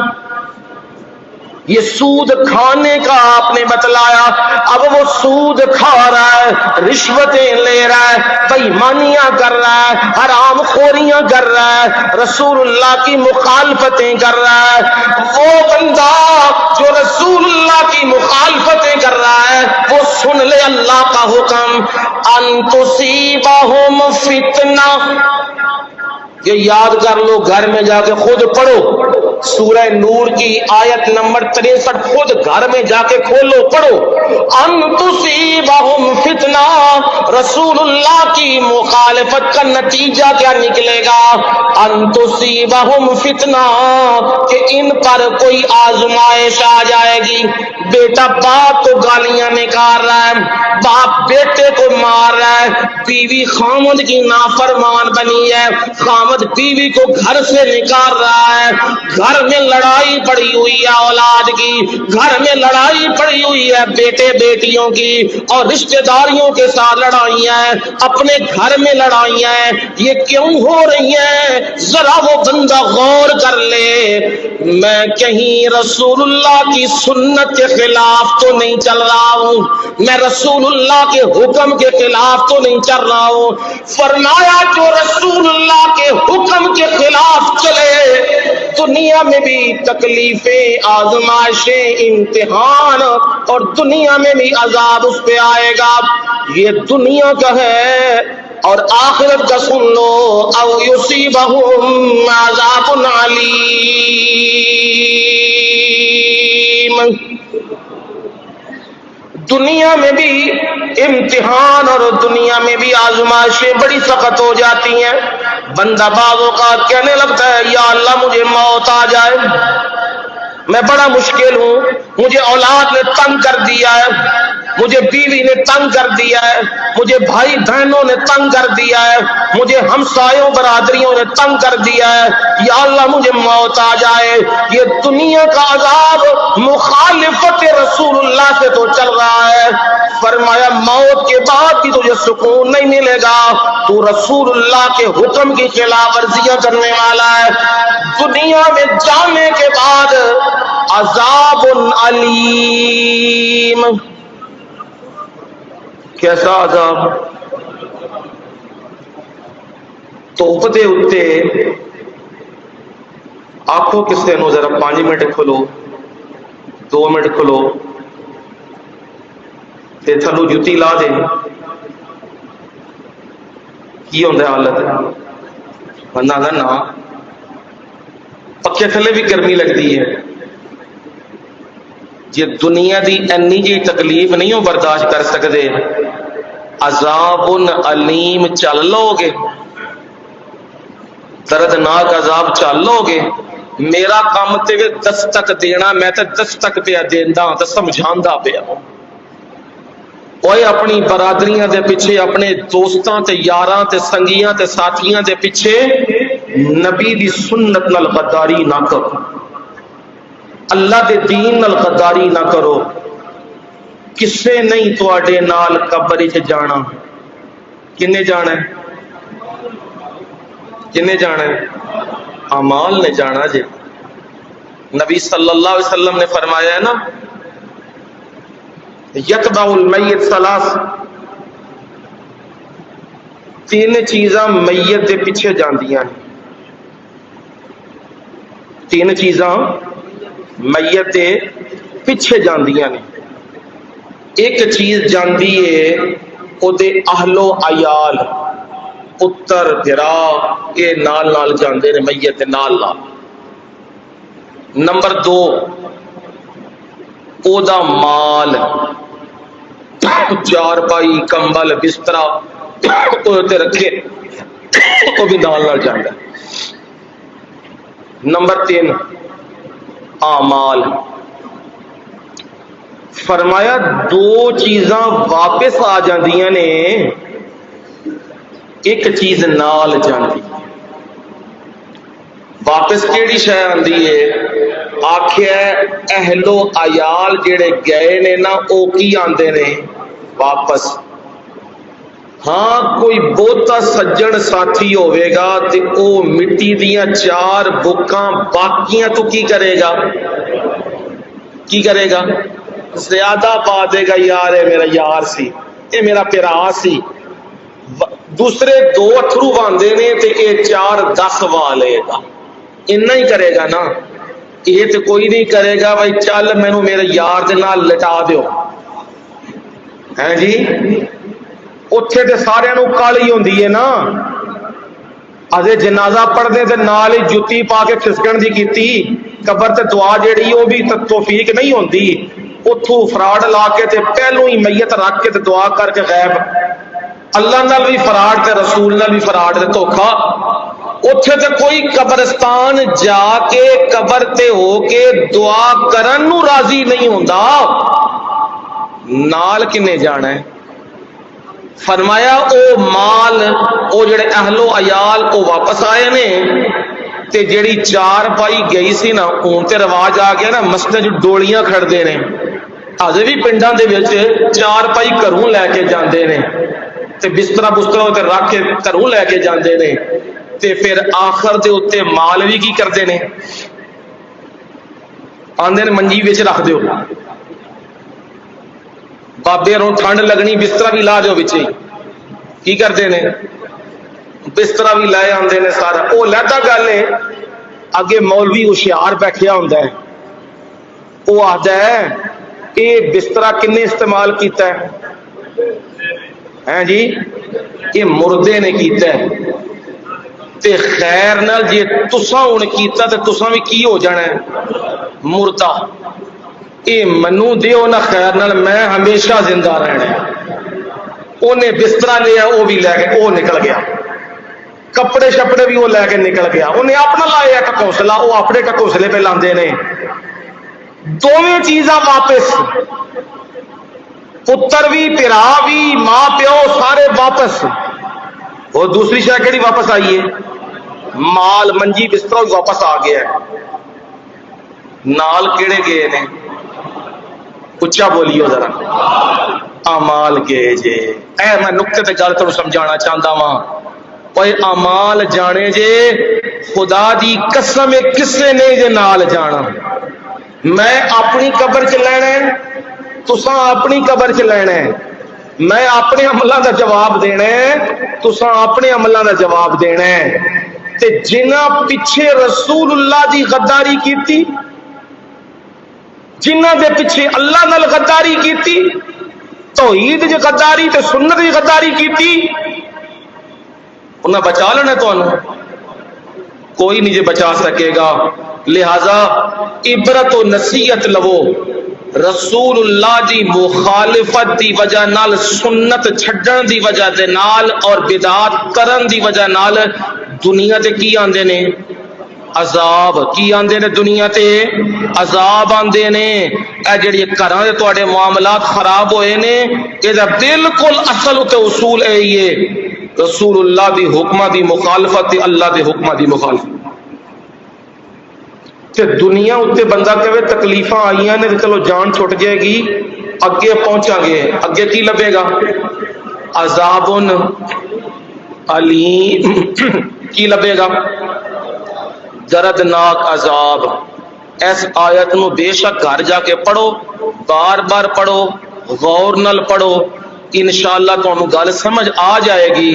یہ سود کھانے کا آپ نے بتلایا۔ اب وہ سود کھا رہا ہے، رشوتیں لے رہا ہے، بےایمانیاں کر رہا ہے، حرام خوریاں کر رہا ہے، رسول اللہ کی مخالفتیں کر رہا ہے۔ وہ بندہ جو رسول اللہ کی مخالفتیں کر رہا ہے وہ سن لے اللہ کا حکم، ان تصیبہم فتنہ، یہ یاد کر لو، گھر میں جا کے خود پڑھو، سورہ نور کی آیت نمبر 63 خود گھر میں جا کے کھولو پڑھو، ان تصیبہم فتنہ، رسول اللہ کی مخالفت کا نتیجہ کیا نکلے گا؟ ان تصیبہم فتنہ، کہ ان پر کوئی آزمائش آ جائے گی۔ بیٹا باپ کو گالیاں نکال رہا ہے، باپ بیٹے کو مار رہا ہے، بیوی خامد کی نافرمان بنی ہے، خامد بیوی کو گھر سے نکال رہا ہے، گھر میں لڑائی پڑی ہوئی ہے اولاد کی، گھر میں لڑائی پڑی ہوئی ہے بیٹے بیٹیوں کی، اور رشتہ داریوں کے ساتھ لڑائیاں ہیں، اپنے گھر میں لڑائیاں ہیں، یہ کیوں ہو رہی ہیں؟ ذرا وہ بندہ غور کر لے، میں کہیں رسول اللہ کی سنت کے خلاف تو نہیں چل رہا ہوں، میں رسول اللہ کے حکم کے خلاف تو نہیں چل رہا ہوں۔ فرمایا جو رسول اللہ کے حکم کے خلاف چلے دنیا میں بھی تکلیفیں، آزمائشیں، امتحان، اور دنیا میں بھی عذاب اس پہ آئے گا۔ یہ دنیا کا ہے، اور آخرت کا سن لو، او یصیبہم عذاب علیم، دنیا میں بھی امتحان اور دنیا میں بھی آزمائشیں بڑی سخت ہو جاتی ہیں۔ بندہ بعض اوقات کہنے لگتا ہے یا اللہ مجھے موت آ جائے، میں بڑا مشکل ہوں، مجھے اولاد نے تنگ کر دیا ہے، مجھے بیوی نے تنگ کر دیا ہے، مجھے بھائی بہنوں نے تنگ کر دیا ہے، مجھے ہمسایوں برادریوں نے تنگ کر دیا ہے، یا اللہ مجھے موت آ جائے۔ یہ دنیا کا عذاب مخالفت رسول اللہ سے تو چل رہا ہے۔ فرمایا موت کے بعد بھی تجھے سکون نہیں ملے گا، تو رسول اللہ کے حکم کی خلاف ورزیاں کرنے والا ہے۔ دنیا میں جانے کے بعد عذاب علیم، کیسا عذاب؟ توپ دے اتے آخو کسے نو ذرا 5 منٹ کھلو 2 منٹ کھلو تے تھلو جتی لا دے کی ہوندہ حالت؟ بندہ نا پکے تھلے بھی گرمی لگتی ہے. جی دنیا دی انی جی تکلیف نہیں ہو برداشت کر سکتے، عذاب علیم چل لو گے، دردناک عذاب چل لو گے. میرا کام تے دستک دینا، میں تے دستک پہ دیندا تے سمجھاندا پیا. اوے اپنی برادریاں دے پیچھے، اپنے دوستاں تے یاراں تے سنگیاں تے ساتھیاں دے پیچھے نبی دی سنت نال غداری نہ کرو، اللہ دے دین نال غداری نہ کرو. کسے نہیں تواڈے نال قبر وچ جانا. کنے جانا ہے؟ کنے جانا ہے؟ اعمال نے جانا جی. نبی صلی اللہ علیہ وسلم نے فرمایا ہے نا، یتبع المیت ثلاث، 3 چیزاں میت دے پیچھے جاندیاں ہیں. 3 چیزاں میت دے پیچھے جاندیاں نے. ایک چیز جاندی ہے او دے اہل و عیال، پتر بھرا یہ نال نال جاندے نے میت دے نال نال. نمبر 2 او دا مال، چارپائی کمبل بستر تے رکھے وہ بھی نال نال جاندا. نمبر 3 اعمال. فرمایا 2 چیزاں واپس آ جاندیاں نے، ایک چیز نال جاندی. واپس کیڑی شے آندی ہے؟ آکھیا اہل و عیال جڑے گئے نے نا او کی آندے نے واپس. ہاں کوئی بہتا سجن ساتھی ہوئے گا تے او مٹی دیاں 4 بکاں باقیاں تو کی کرے گا؟ کی کرے گا؟ زیادہ پا دے گا، یار اے میرا یار سی، اے میرا پیرا سی. دوسرے 2 اتھرو باندے نے تے اے 4 10 والے گا. اتنا ہی کرے گا نا. یہ تو کوئی نہیں کرے گا بھائی چل مینو میرے یار دے نال لٹا دیو. ہیں جی اتھے تے سارے نو کالی ہوندی ہے نا. اجے جنازہ پڑھنے تے نال ہی جتی پا کے کھسکن دی کیتی. قبر تے دعا جیڑی وہ بھی توفیق نہیں ہوندی. اتھو فراڈ لا کے تے پہلو ہی میت رکھ کے تے دعا کر کے غائب. اللہ نال بھی فراڈ تے رسول نال بھی فراڈ تے دھوکھا. اتھے تے کوئی قبرستان جا کے قبر تے ہو کے دعا کرن نو راضی نہیں ہوندا. نال کنے جانا ہے؟ فرمایا او مال، او جڑے اہل و عیال او واپس آئے نے تے جڑی 4 پائی گئی سی نا، ہن تے رواج آ گیا نا مسجد ڈولیاں کھڑدے نے. اجے بھی پنڈاں دے وچ 4 پائی گھروں لے کے جاندے نے تے بستر تے رکھ کے گھروں لے کے جاندے نے تے پھر آخر دے اتے مال بھی کی کردے نے؟ آندے نے منجی وچ رکھ دیو. بابے نوں ٹھنڈ لگنی بستر بھی لا دیو وچ. کی کردے نے؟ بستر بھی لے آندے نے سارا. او لہدا گل ہے اگے مولوی ہوشیار بیٹھیا ہوندا ہے، او آخدا ہے اے بستر کنے استعمال کیتا ہے؟ ہیں جی یہ مردے نے کیتا ہے. تے خیر نال جی تساں ہن کیتا تے تساں بھی کی ہو جانا ہے؟ مردہ. اے منو دیو نہ خیر نال میں ہمیشہ زندہ رہنا ہے. اونے بستر لیا وہ بھی لے کے وہ نکل گیا، کپڑے شپڑے بھی وہ لے کے نکل گیا. انہیں اپنا لایا ٹکوسلا، وہ اپنے ٹکوسلے پہ لاندے نے. دونوں چیزاں واپس، پتر بھی پیرا بھی ماں پیو سارے واپس. اور دوسری شے کیڑی واپس آئی ہے؟ مال منجی بستر واپس آ گیا ہے. نال کیڑے گئے نے؟ اچا بولیو ذرا. اعمال گئے جے. اے میں نقطے تے گل تمہیں سمجھانا چاہتا ہاں. اوے اعمال جانے جے خدا دی قسم کسے نے جے نال جانا. میں اپنی قبر چ لینا ہے، تساں اپنی قبر چ لینا ہے. میں اپنے عملوں کا جواب دینا ہے، تساں اپنے عملوں کا جواب دینا ہے۔ تے جنہ پیچھے رسول اللہ دی غداری کیتی، جنہ دے پیچھے اللہ نال غداری کیتی، توحید دی غداری تے سنت دی غداری کیتی، انہاں بچا لینا تانوں؟ کوئی نہیں جے بچا سکے گا۔ لہذا عبرت و نصیحت لو، رسول اللہ دی مخالفت دی وجہ نال، سنت چھڈن دی وجہ دے نال اور بدعات کرن دی وجہ نال دنیا تے کی آندے نے؟ عذاب۔ کی آندے نے دنیا تے؟ عذاب آندے نے۔ اے جڑی گھراں دے تواڈے معاملات خراب ہوئے نے، اے دا بالکل اصل تے اصول اے ہی ہے، رسول اللہ دی حکماں دی مخالفت تے اللہ دے حکماں دی مخالفت۔ تے دنیا اتنے بندہ کہے تکلیفاں آئیاں نے چلو جان چھٹ جائے گی، اگے پہنچا گے، اگے کی لبے گا؟ عذاب علیم۔ کی لبے گا؟ دردناک عذاب۔ اس آیت نو بے شک گھر جا کے پڑھو، بار بار پڑھو، غور نال پڑھو، انشاءاللہ تانوں گل سمجھ آ جائے گی۔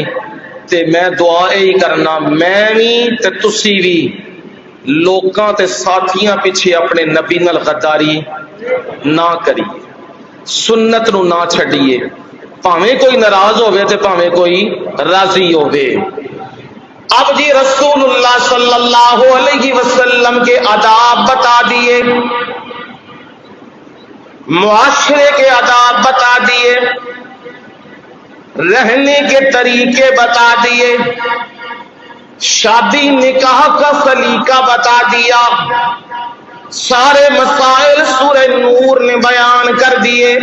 تے میں دعا ہی کرنا، میں بھی تے تسی بھی لوکاں تے ساتھیاں پیچھے اپنے نبی نال غداری نہ کریے، سنت نو نہ چھڈیے، پاویں کوئی ناراض ہوئے تے پاویں کوئی راضی ہوئے۔ اب جی رسول اللہ صلی اللہ علیہ وسلم کے آداب بتا دیے، معاشرے کے آداب بتا دیے، رہنے کے طریقے بتا دیے، شادی نکاح کا سلیقہ بتا دیا، سارے مسائل سورہ نور نے بیان کر دیے۔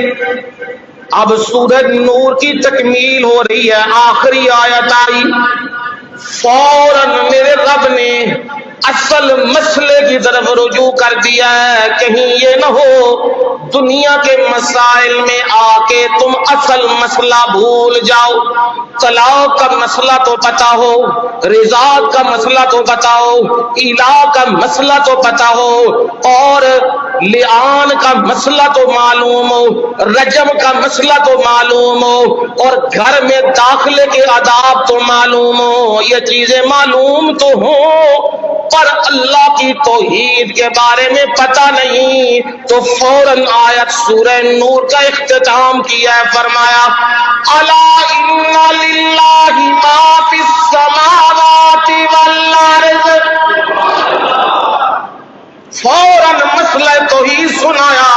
اب سورہ نور کی تکمیل ہو رہی ہے، آخری آیت آئی، فوراً میرے رب نے اصل مسئلے کی طرف رجوع کر دیا ہے، کہیں یہ نہ ہو دنیا کے مسائل میں آ کے تم اصل مسئلہ بھول جاؤ۔ طلاق کا مسئلہ تو پتا ہو، رضا کا مسئلہ تو پتا ہو، الہ کا مسئلہ تو پتا ہو، اور لعان کا مسئلہ تو معلوم ہو، رجم کا مسئلہ تو معلوم ہو، اور گھر میں داخلے کے آداب تو معلوم ہو۔ یہ چیزیں معلوم تو ہوں پر اللہ کی توحید کے بارے میں پتہ نہیں، تو فوراً آیت سورہ نور کا اختتام کیا ہے، فرمایا الا ان للہ ما فی السماوات والارض۔ فوراً مسئلہ توحید سنایا،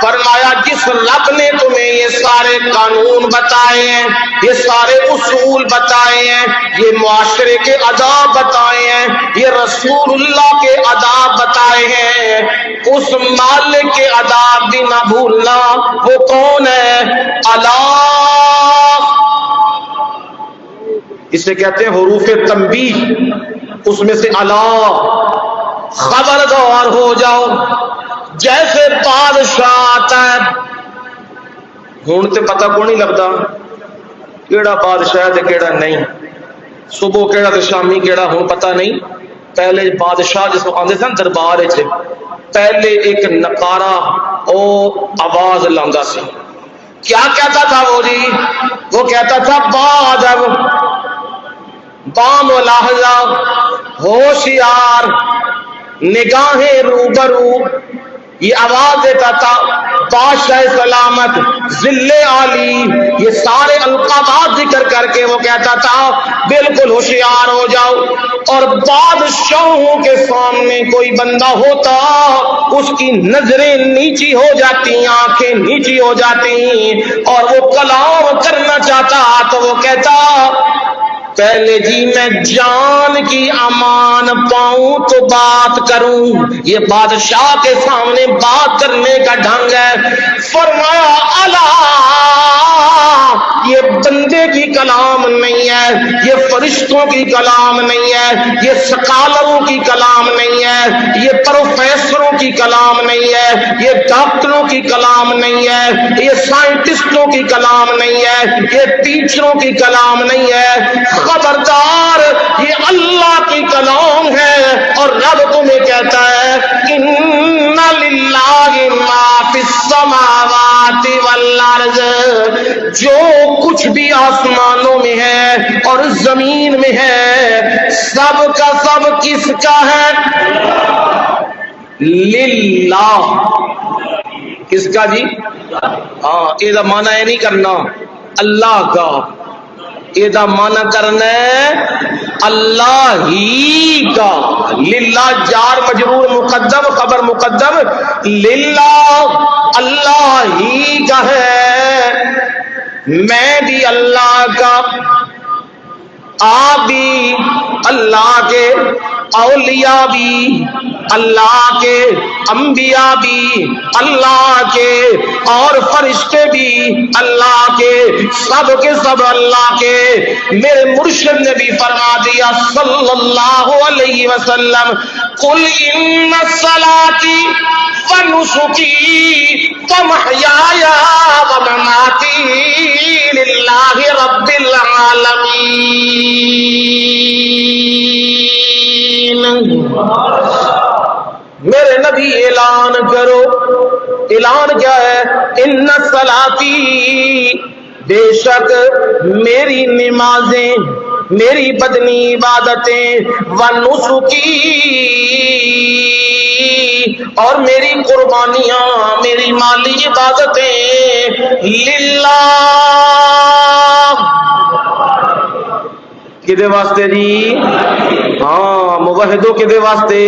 فرمایا جس رب نے تمہیں یہ سارے قانون بتائے ہیں، یہ سارے اصول بتائے ہیں، یہ معاشرے کے آداب بتائے ہیں، یہ رسول اللہ کے آداب بتائے ہیں، اس مالک کے آداب بھی نہ بھولنا۔ وہ کون ہے؟ اللہ، اسے کہتے ہیں حروف تنبیہ، اس میں سے اللہ، خبردار ہو جاؤ۔ جیسے بادشاہ آتا ہے، ہوں تے پتہ کو نہیں لگتا کیڑا بادشاہ ہے تے کیڑا نہیں، صبح کیڑا تے شامی کیڑا ہوں پتہ نہیں۔ پہلے بادشاہ جس کو آندے سن دربار وچ، پہلے ایک نقارہ او آواز لاندا سی، کیا کہتا تھا وہ جی؟ وہ کہتا تھا با ادب، با ملاحظہ، ہوشیار، نگاہیں روبرو، یہ آواز دیتا تھا۔ بادشاہ سلامت، ذل عالی، یہ سارے القابات ذکر کر کے وہ کہتا تھا بالکل ہوشیار ہو جاؤ۔ اور بادشاہوں کے سامنے کوئی بندہ ہوتا، اس کی نظریں نیچی ہو جاتی، آنکھیں نیچی ہو جاتی، اور وہ کلام کرنا چاہتا تو وہ کہتا پہلے جی میں جان کی امان پاؤں تو بات کروں۔ یہ بادشاہ کے سامنے بات کرنے کا ڈھنگ ہے۔ فرمایا الا، یہ بندے کی کلام نہیں ہے، یہ فرشتوں کی کلام نہیں ہے، یہ سکالروں کی کلام نہیں ہے، یہ پروفیسروں کی کلام نہیں ہے، یہ ڈاکٹروں کی کلام نہیں ہے، یہ سائنٹسٹوں کی کلام نہیں ہے، یہ ٹیچروں کی کلام نہیں ہے۔ خبردار، یہ اللہ کی کلام ہے، اور رب تمہیں کہتا ہے ان للہ ما فی السماوات والارض۔ جو کچھ بھی آسمانوں میں ہے اور زمین میں ہے سب کا سب کس کا ہے؟ للہ. کس کا جی؟ ہاں یہ مانا ہے نہیں کرنا اللہ کا، یہ مانا کرنا ہے اللہ ہی کا. للہ جار مجرور مقدم خبر مقدم، للہ اللہ ہی کا ہے. میں بھی اللہ کا، آپ بھی اللہ کے، اولیاء بھی اللہ کے، انبیاء بھی اللہ کے، اور فرشتے بھی اللہ کے، سب کے سب اللہ کے. میرے مرشد نے بھی فرما دیا صلی اللہ علیہ وسلم قل ان صلاتی ونسکی ومحیای ومماتی للہ رب العالمین. میرے نبی اعلان کرو. اعلان کیا ہے؟ ان صلاتی، بے شک میری نمازیں، میری بدنی عبادتیں، ونسکی اور میری قربانیاں، میری مالی عبادتیں، للہ کدے واسطے جی؟ ہاں موحدوں کدے واسطے؟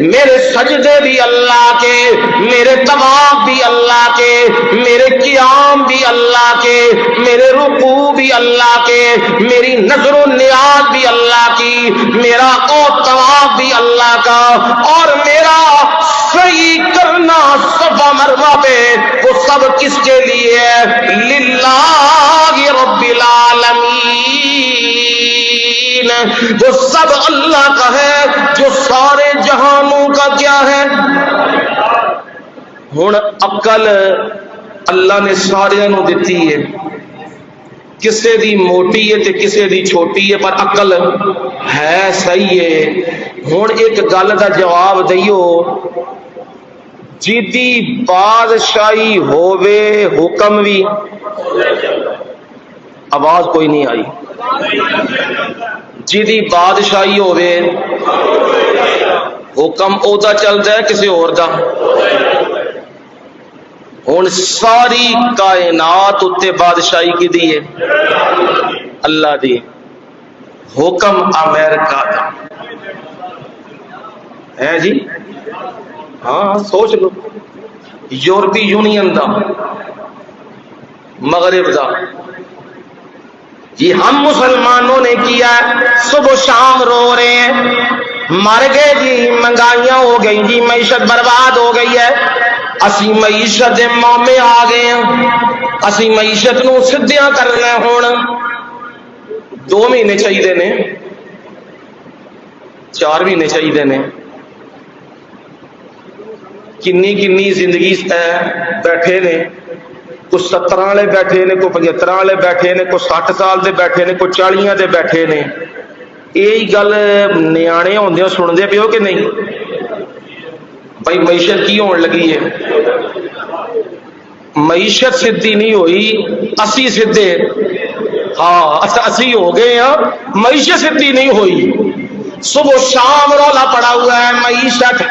میرے سجدے بھی اللہ کے، میرے طواف بھی اللہ کے، میرے قیام بھی اللہ کے، میرے رکوع بھی اللہ کے، میری نظر و نیاز بھی اللہ کی، میرا طواف بھی اللہ کا، اور میرا صحیح کرنا صفا مروہ پہ وہ سب کس کے لیے ہے؟ للہ رب العالمین. وہ سب اللہ کا ہے جو سارے جہانوں کا کیا ہے. ہن عقل اللہ نے سارے نو دیتی ہے، کسے دی موٹی ہے تے کسے دی چھوٹی ہے، پر عقل ہے صحیح ہے. ہن ایک گل دا جواب دئیو، جیدی بادشاہی ہووے حکم بھی، آواز کوئی نہیں آئی، جیدی بادشاہی ہووے حکم اودا چلتا ہے کسی اور دا. ہن ساری کائنات اتے بادشاہی کی دی ہے؟ اللہ دی. حکم امریکہ دا ہے جی، ہاں سوچ لو، یورپی یونین دا، مغرب دا. یہ ہم مسلمانوں نے کیا، صبح شام رو رہے ہیں، مر گئے جی، مہنگائیاں ہو گئی جی، معیشت برباد ہو گئی ہے. اسی معیشت دے مامے آ گئے ہیں، اسی معیشت نو سدھیاں کرنا. ہون 2 مہینے چاہیے نے، 4 مہینے چاہیے نے. کنی کنی زندگی بیٹھے نے، کوئی 17 والے بیٹھے نے، کوئی 75 والے بیٹھے نے، کوئی 60 سال دے بیٹھے نے، کوئی 40 دے بیٹھے نے. یہی گل نیانے ہوندے سنتے پیو کہ نہیں؟ بھائی معیشت کی ہون لگی ہے؟ معیشت سدھی نہیں ہوئی، اسی سدھے، ہاں اسی ہو گئے ہیں، معیشت سدھی نہیں ہوئی. صبح شام رولا پڑا ہوا ہے معیشت.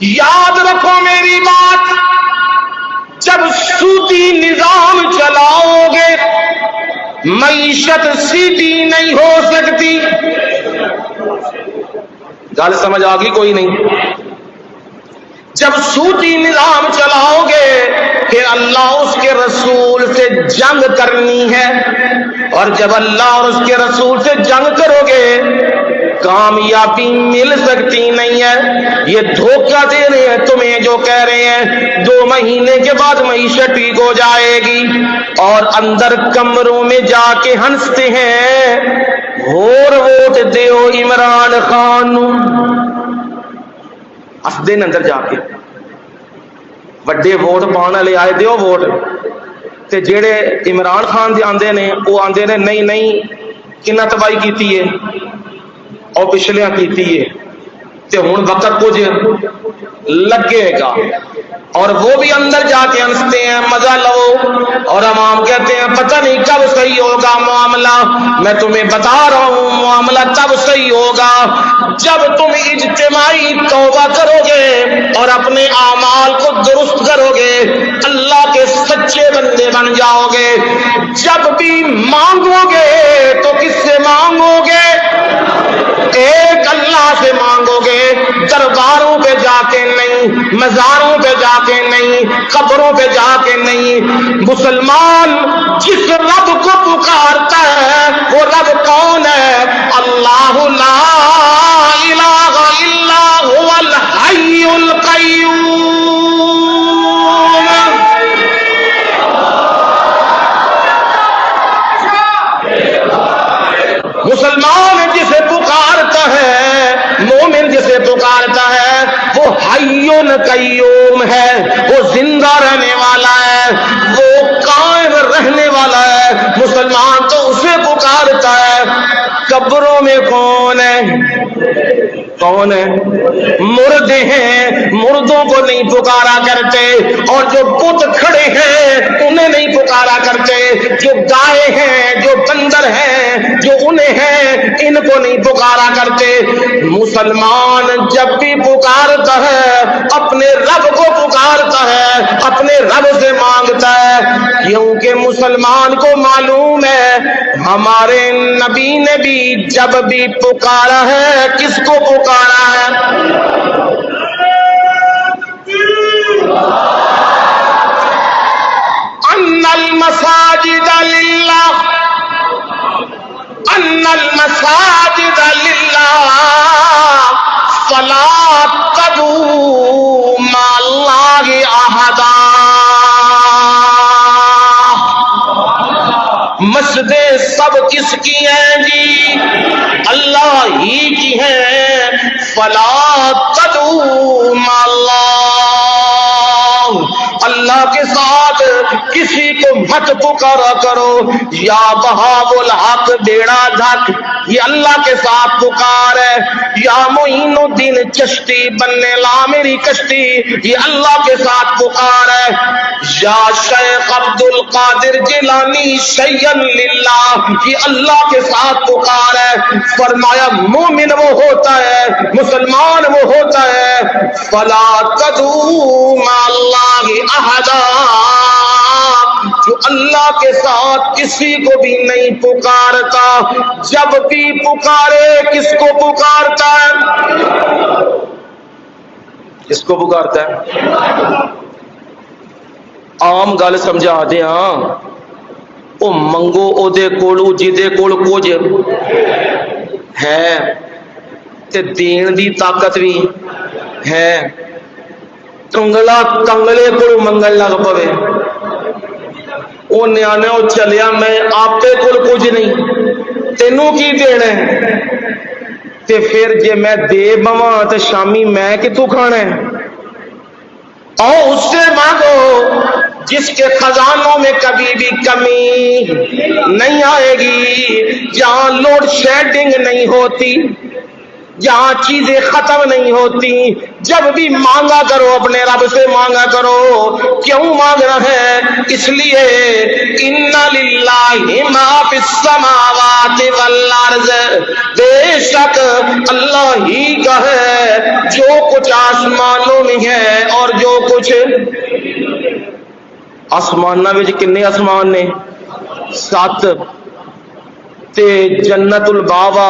یاد رکھو میری بات، جب سودی نظام چلاؤ گے معیشت سیدھی نہیں ہو سکتی. گل سمجھ آ گئی کوئی نہیں؟ جب سودی نظام چلاؤ گے پھر اللہ اس کے رسول سے جنگ کرنی ہے، اور جب اللہ اور اس کے رسول سے جنگ کرو گے کامیابی مل سکتی نہیں ہے. یہ دھوکہ دے رہے ہیں تمہیں جو کہہ رہے ہیں 2 مہینے کے بعد معیشت ٹھیک ہو جائے گی، اور اندر کمروں میں جا کے ہنستے ہیں اور ووٹ دیو عمران خان. ہسدے اندر جا کے وڈے ووٹ پان والے آئے دیو ووٹ، تے جڑے عمران خان دے آندے نے وہ آندے نے نہیں نہیں کنا تباہی کیتی ہے اور پچھلیاں کیتی ہے، تے ہن وقت کچھ لگے گا. اور وہ بھی اندر جا کے ہنستے ہیں مزہ لو، اور عوام کہتے ہیں پتہ نہیں کب صحیح ہوگا معاملہ۔ میں تمہیں بتا رہا ہوں معاملہ تب صحیح ہوگا جب تم اجتماعی توبہ کرو گے اور اپنے اعمال کو درست کرو گے، اللہ کے سچے بندے بن جاؤ گے۔ جب بھی مانگو گے تو کس سے مانگو گے؟ ایک اللہ سے مانگو گے، درباروں پہ جا کے نہیں، مزاروں پہ جا کے نہیں، قبروں پہ جا کے نہیں۔ مسلمان جس رب کو پکارتا ہے وہ رب کون ہے؟ اللہ لا الہ الا هو الحی القیوم۔ مسلمان جسے پکارتا ہے، مومن جسے پکارتا ہے، وہ حی قیوم ہے، وہ زندہ رہنے والا ہے، وہ قائم رہنے والا ہے۔ مسلمان تو اسے پکارتا ہے۔ قبروں میں کون ہے؟ کون ہے؟ مردے ہیں، مردوں کو نہیں پکارا کرتے، اور جو بت کھڑے ہیں انہیں نہیں پکارا کرتے، جو گائے ہیں، جو بندر ہیں، جو انہیں ہیں، ان کو نہیں پکارا کرتے۔ مسلمان جب بھی پکارتا ہے اپنے رب کو پکارتا ہے، اپنے رب سے مانگتا ہے، کیونکہ مسلمان کو معلوم ہے ہمارے نبی نے بھی جب بھی پکارا ہے کس کو پکارا ہے؟ ان المساجد للہ، ان المساجد للہ فلا تدعوا مع اللہ احدا۔ مسجدیں سب کس کی ہیں جی؟ اللہ ہی کی ہیں۔ فلا تدعوا مع اللہ، اللہ کے ساتھ کسی کو مت پکارا کرو۔ یا بہاب الحق بیڑا دھک، یہ اللہ کے ساتھ پکار ہے۔ یا معین الدین چشتی بننے لا میری کشتی، یہ اللہ کے ساتھ پکار ہے۔ یا شیخ عبد القادر جیلانی شیئن للہ، یہ اللہ کے ساتھ پکار ہے۔ فرمایا مومن وہ ہوتا ہے، مسلمان وہ ہوتا ہے، فلا تدعوا مع اللہ احدا، جو اللہ کے ساتھ کسی کو بھی نہیں پکارتا۔ جب بھی پکارے کس کو پکارتا ہے؟ کس کو پکارتا ہے؟ عام گل سمجھا دیاں، او منگو او دے کولو جدے کول کچھ ہے تے دین دی طاقت بھی ہے۔ کنگلا کنگلے کول منگن لگ پوے، او نیانے او چلیا میں آپے کول کچھ نہیں، تینوں کی دینا ہے؟ تے پھر جے میں دے بواں تے شامی میں کتوں کھانا ہے؟ اور اس سے مانگو جس کے خزانوں میں کبھی بھی کمی نہیں آئے گی، جہاں لوڈ شیڈنگ نہیں ہوتی، جہاں چیزیں ختم نہیں ہوتی۔ جب بھی مانگا کرو اپنے رب سے مانگا کرو۔ کیوں مانگنا ہے؟ اس لیے ان للہ ما فی السماوات والارض، بے شک اللہ ہی کا ہے جو کچھ آسمانوں میں ہے اور جو کچھ آسمانہ وچ کنے آسمان نے؟ 7۔ تے جنت الباوا،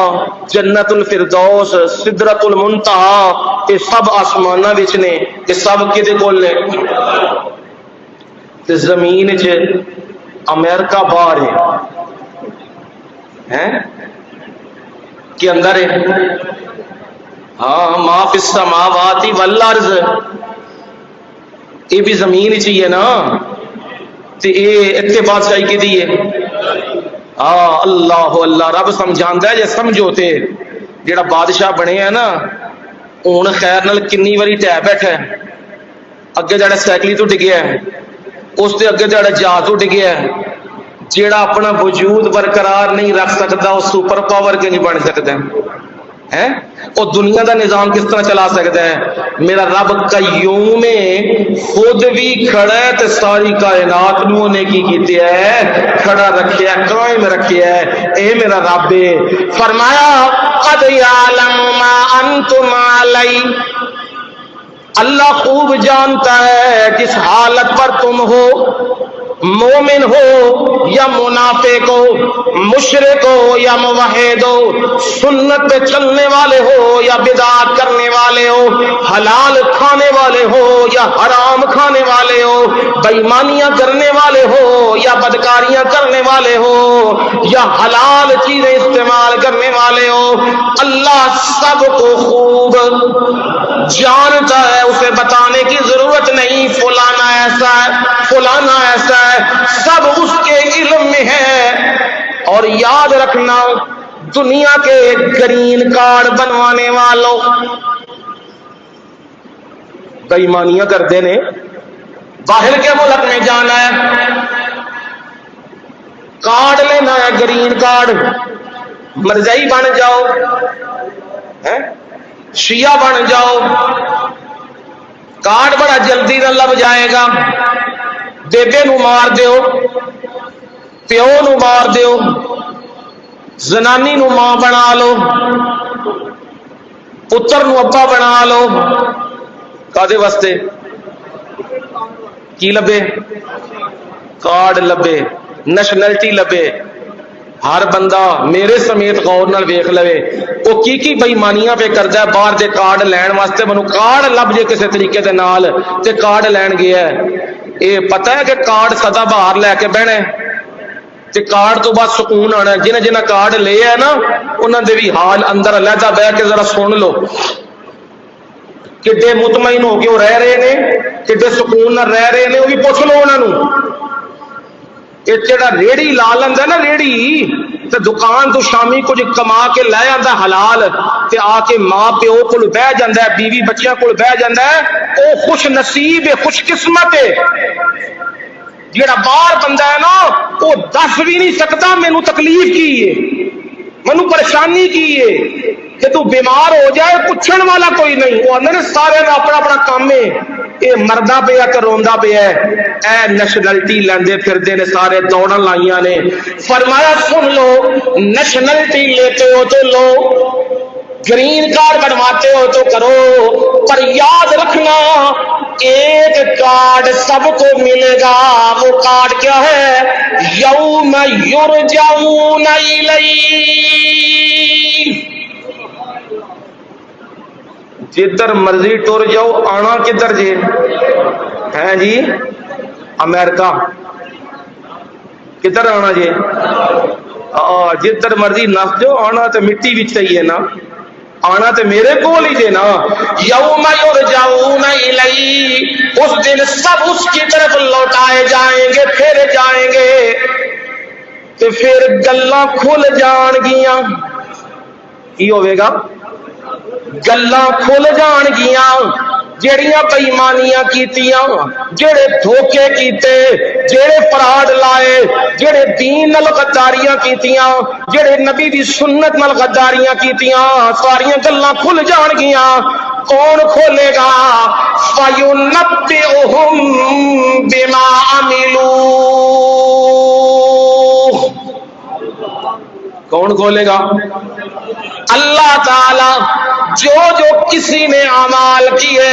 جنت الفردوس، سدرت المنتہا، یہ سب آسمانہ وچ نے۔ یہ سب کدے کول نے؟ تے زمین چ امریکہ باہر ہے کہ اندر ہے؟ ہاں، ما فی السماوات والارض، یہ بھی زمین چاہیے نا۔ تے یہ اتنے بادشاہی کی دی ہے؟ اللہ اللہ، رب سمجھاندا ہے جے سمجھو تے جیڑا بادشاہ بنے ہے نا ہن خیر نال کنی واری ٹہ بیٹھا ہے، اگے جڑا سائیکلی تو ڈگیا ہے، اس تے اگے جڑا جہاز تو ڈگیا ہے۔ جیڑا اپنا وجود برقرار نہیں رکھ سکتا وہ سپر پاور کے نہیں بن سکتا۔ ہے وہ دنیا دا نظام کس طرح چلا سکتا ہے؟ میرا رب قیوم خود بھی کھڑا ہے تے ساری کائنات نو نے کی کیتی ہے کھڑا رکھیا ہے قائم رکھیا ہے اے میرا رب ہے فرمایا قد یعلم ما انتم علی اللہ خوب جانتا ہے جس حالت پر تم ہو مومن ہو یا منافق ہو مشرک ہو یا موحد ہو سنت پہ چلنے والے ہو یا بدعت کرنے والے ہو حلال کھانے والے ہو یا حرام کھانے والے ہو بےایمانیاں کرنے والے ہو یا بدکاریاں کرنے والے ہو یا حلال چیزیں استعمال کرنے والے ہو اللہ سب کو خوب جانتا ہے اسے بتانے کی ضرورت نہیں فلانا ایسا ہے فلانا ایسا ہے سب اس کے علم میں ہے اور یاد رکھنا دنیا کے گرین کارڈ بنوانے والوں بے ایمانیاں کرتے نے باہر کے ملک میں جانا ہے کارڈ لینا ہے گرین کارڈ مرزائی بن جاؤ شیعہ بن جاؤ کارڈ بڑا جلدی نہ لب جائے گا بیبے نو مار دیو پیو نو مار دیو زنانی نو ماں بنا لو پتر نو ابا بنا لو کادے واسطے کی لبے کارڈ لبے نیشنلٹی لبے ہر بندہ میرے سمیت غور نال ویکھ لوے وہ کی بے ایمانیاں پہ کردا ہے باہر دے کارڈ لین واسطے منو کارڈ لب جے کسے طریقے دے نال تے کارڈ لین گیا ہے اے پتہ ہے کہ کارڈ سدا باہر لے کے بہنا ہے تے کارڈ تو بعد سکون آنا ہے جنہیں جنہیں کارڈ لے ہے نا انہاں دے بھی حال اندر علیحدہ بیٹھ کے ذرا سن لو کڈے مطمئن ہو کے وہ رہ رہے نے کڈے سکون نال رہ رہے نے وہ بھی پوچھ لو انہاں نو جڑا ریڑی لا لیندا نا ریڑی تے دکان تو شامی کچھ کما کے لے آندا حلال تے آ کے ماں پیو کول بیٹھ جاندا ہے بیوی بچیاں کول بیٹھ جاندا ہے او خوش نصیب ہے خوش قسمت ہے جڑا باہر بندہ ہے نا وہ دس بھی نہیں سکتا مینوں تکلیف کی ہے مینوں پریشانی کی ہے کہ تو بیمار ہو جائے پوچھن والا کوئی نہیں وہ اندر سارے دا اپنا اپنا کام ہے اے مردا پیا کہ روندا پیا ہے اے نیشنلٹی لیندے پھردے نے سارے دوڑن لائیاں نے فرمایا سن لو نیشنلٹی لیتے ہو تو لو گرین کارڈ بنواتے ہو تو کرو پر یاد رکھنا ایک کارڈ سب کو ملے گا وہ کارڈ کیا ہے یوم یرجعون الیہ جدھر مرضی ٹر جاؤ آنا کدھر جے ہے جی امریکہ کدھر آنا جے جدھر مرضی نس جاؤ آنا تو مٹی بھی چاہیے نا آنا تو میرے کول ہی دے نا یوم یرجعون الیہ اس دن سب اس کی طرف لوٹائے جائیں گے پھر جائیں گے تو پھر گلاں کھل جان گیاں کی ہوئے گا گلاں کھل جان گیاں جڑیاں بے ایمانیاں کیتیاں جڑے دھوکے کیتے جڑے فراڈ لائے جڑے دین نال غداریاں کیتیاں جڑے نبی دی سنت نال غداریاں کیتیاں ساریاں گلاں کھل جان گیاں کون کھولے گا فَيُنَبِّئُهُم بِمَا عَمِلُوا کون کھولے گا اللہ تعالی جو کسی نے اعمال کیے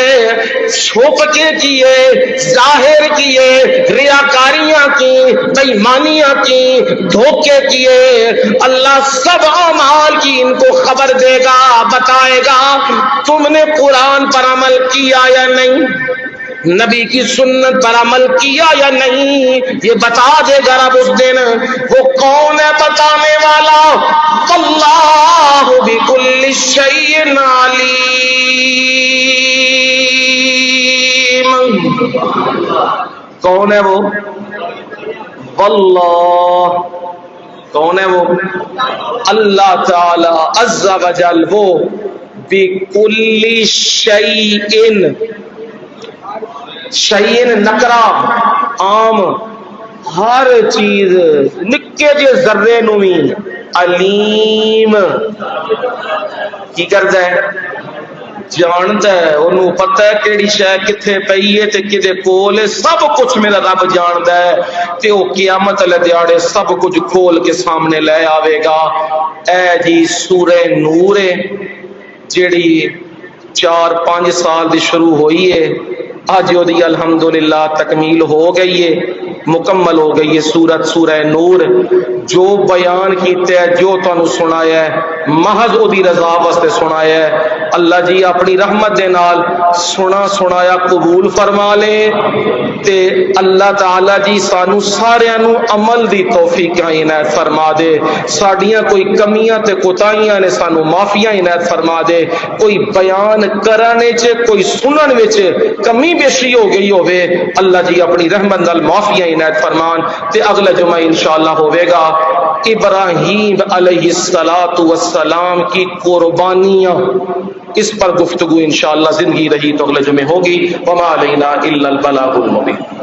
چھپ کے کیے ظاہر کیے ریاکاریاں کی بے ایمانیاں کی دھوکے کیے اللہ سب اعمال کی ان کو خبر دے گا بتائے گا تم نے قرآن پر عمل کیا یا نہیں نبی کی سنت پر عمل کیا یا نہیں یہ بتا دے گا رب اس دن وہ کون ہے بتانے والا اللہ بکل شیء علیم کون ہے وہ واللہ کون ہے وہ اللہ تعالی عز و جل وہ بکل شیء شیئن نکرا عام ہر چیز نکے جے ذرے نو بھی علیم کی کرتا ہے جانتا ہے انہوں پتہ ہے کیڑی شے کتھے پئی ہے تے کدے کول ہے سب کچھ میرا رب جاندا ہے تے او قیامت والے دیہاڑے سب کچھ کھول کے سامنے لے آوے گا اے جی سورہ نور ہے جیڑی 4-5 سال دی شروع ہوئی ہے آج دی الحمدللہ تکمیل ہو گئی ہے مکمل ہو گئی ہے سورہ نور جو بیان کیتے ہے جو تانوں سنایا ہے محض اودی رضا واسطے سنایا ہے اللہ جی اپنی رحمت دے نال سنایا قبول فرما لے تے اللہ تعالی جی سانو سارے نو عمل دی توفیق عنایت فرما دے ساڈیاں کوئی کمیاں تے کوتاہیاں نے سانو معافیاں عنایت فرما دے کوئی بیان کرنے چ کوئی سنن وچ کمی بیشی ہو گئی ہوے اللہ جی اپنی رحمت نال معافیاں عنایت فرمان تے اگلا جمعہ انشاءاللہ ہوے گا ابراہیم علیہ السلام کی قربانیاں اس پر گفتگو انشاءاللہ زندگی رہی تو اگلے جمعے ہوگی وما علینا الا البلاغ المبین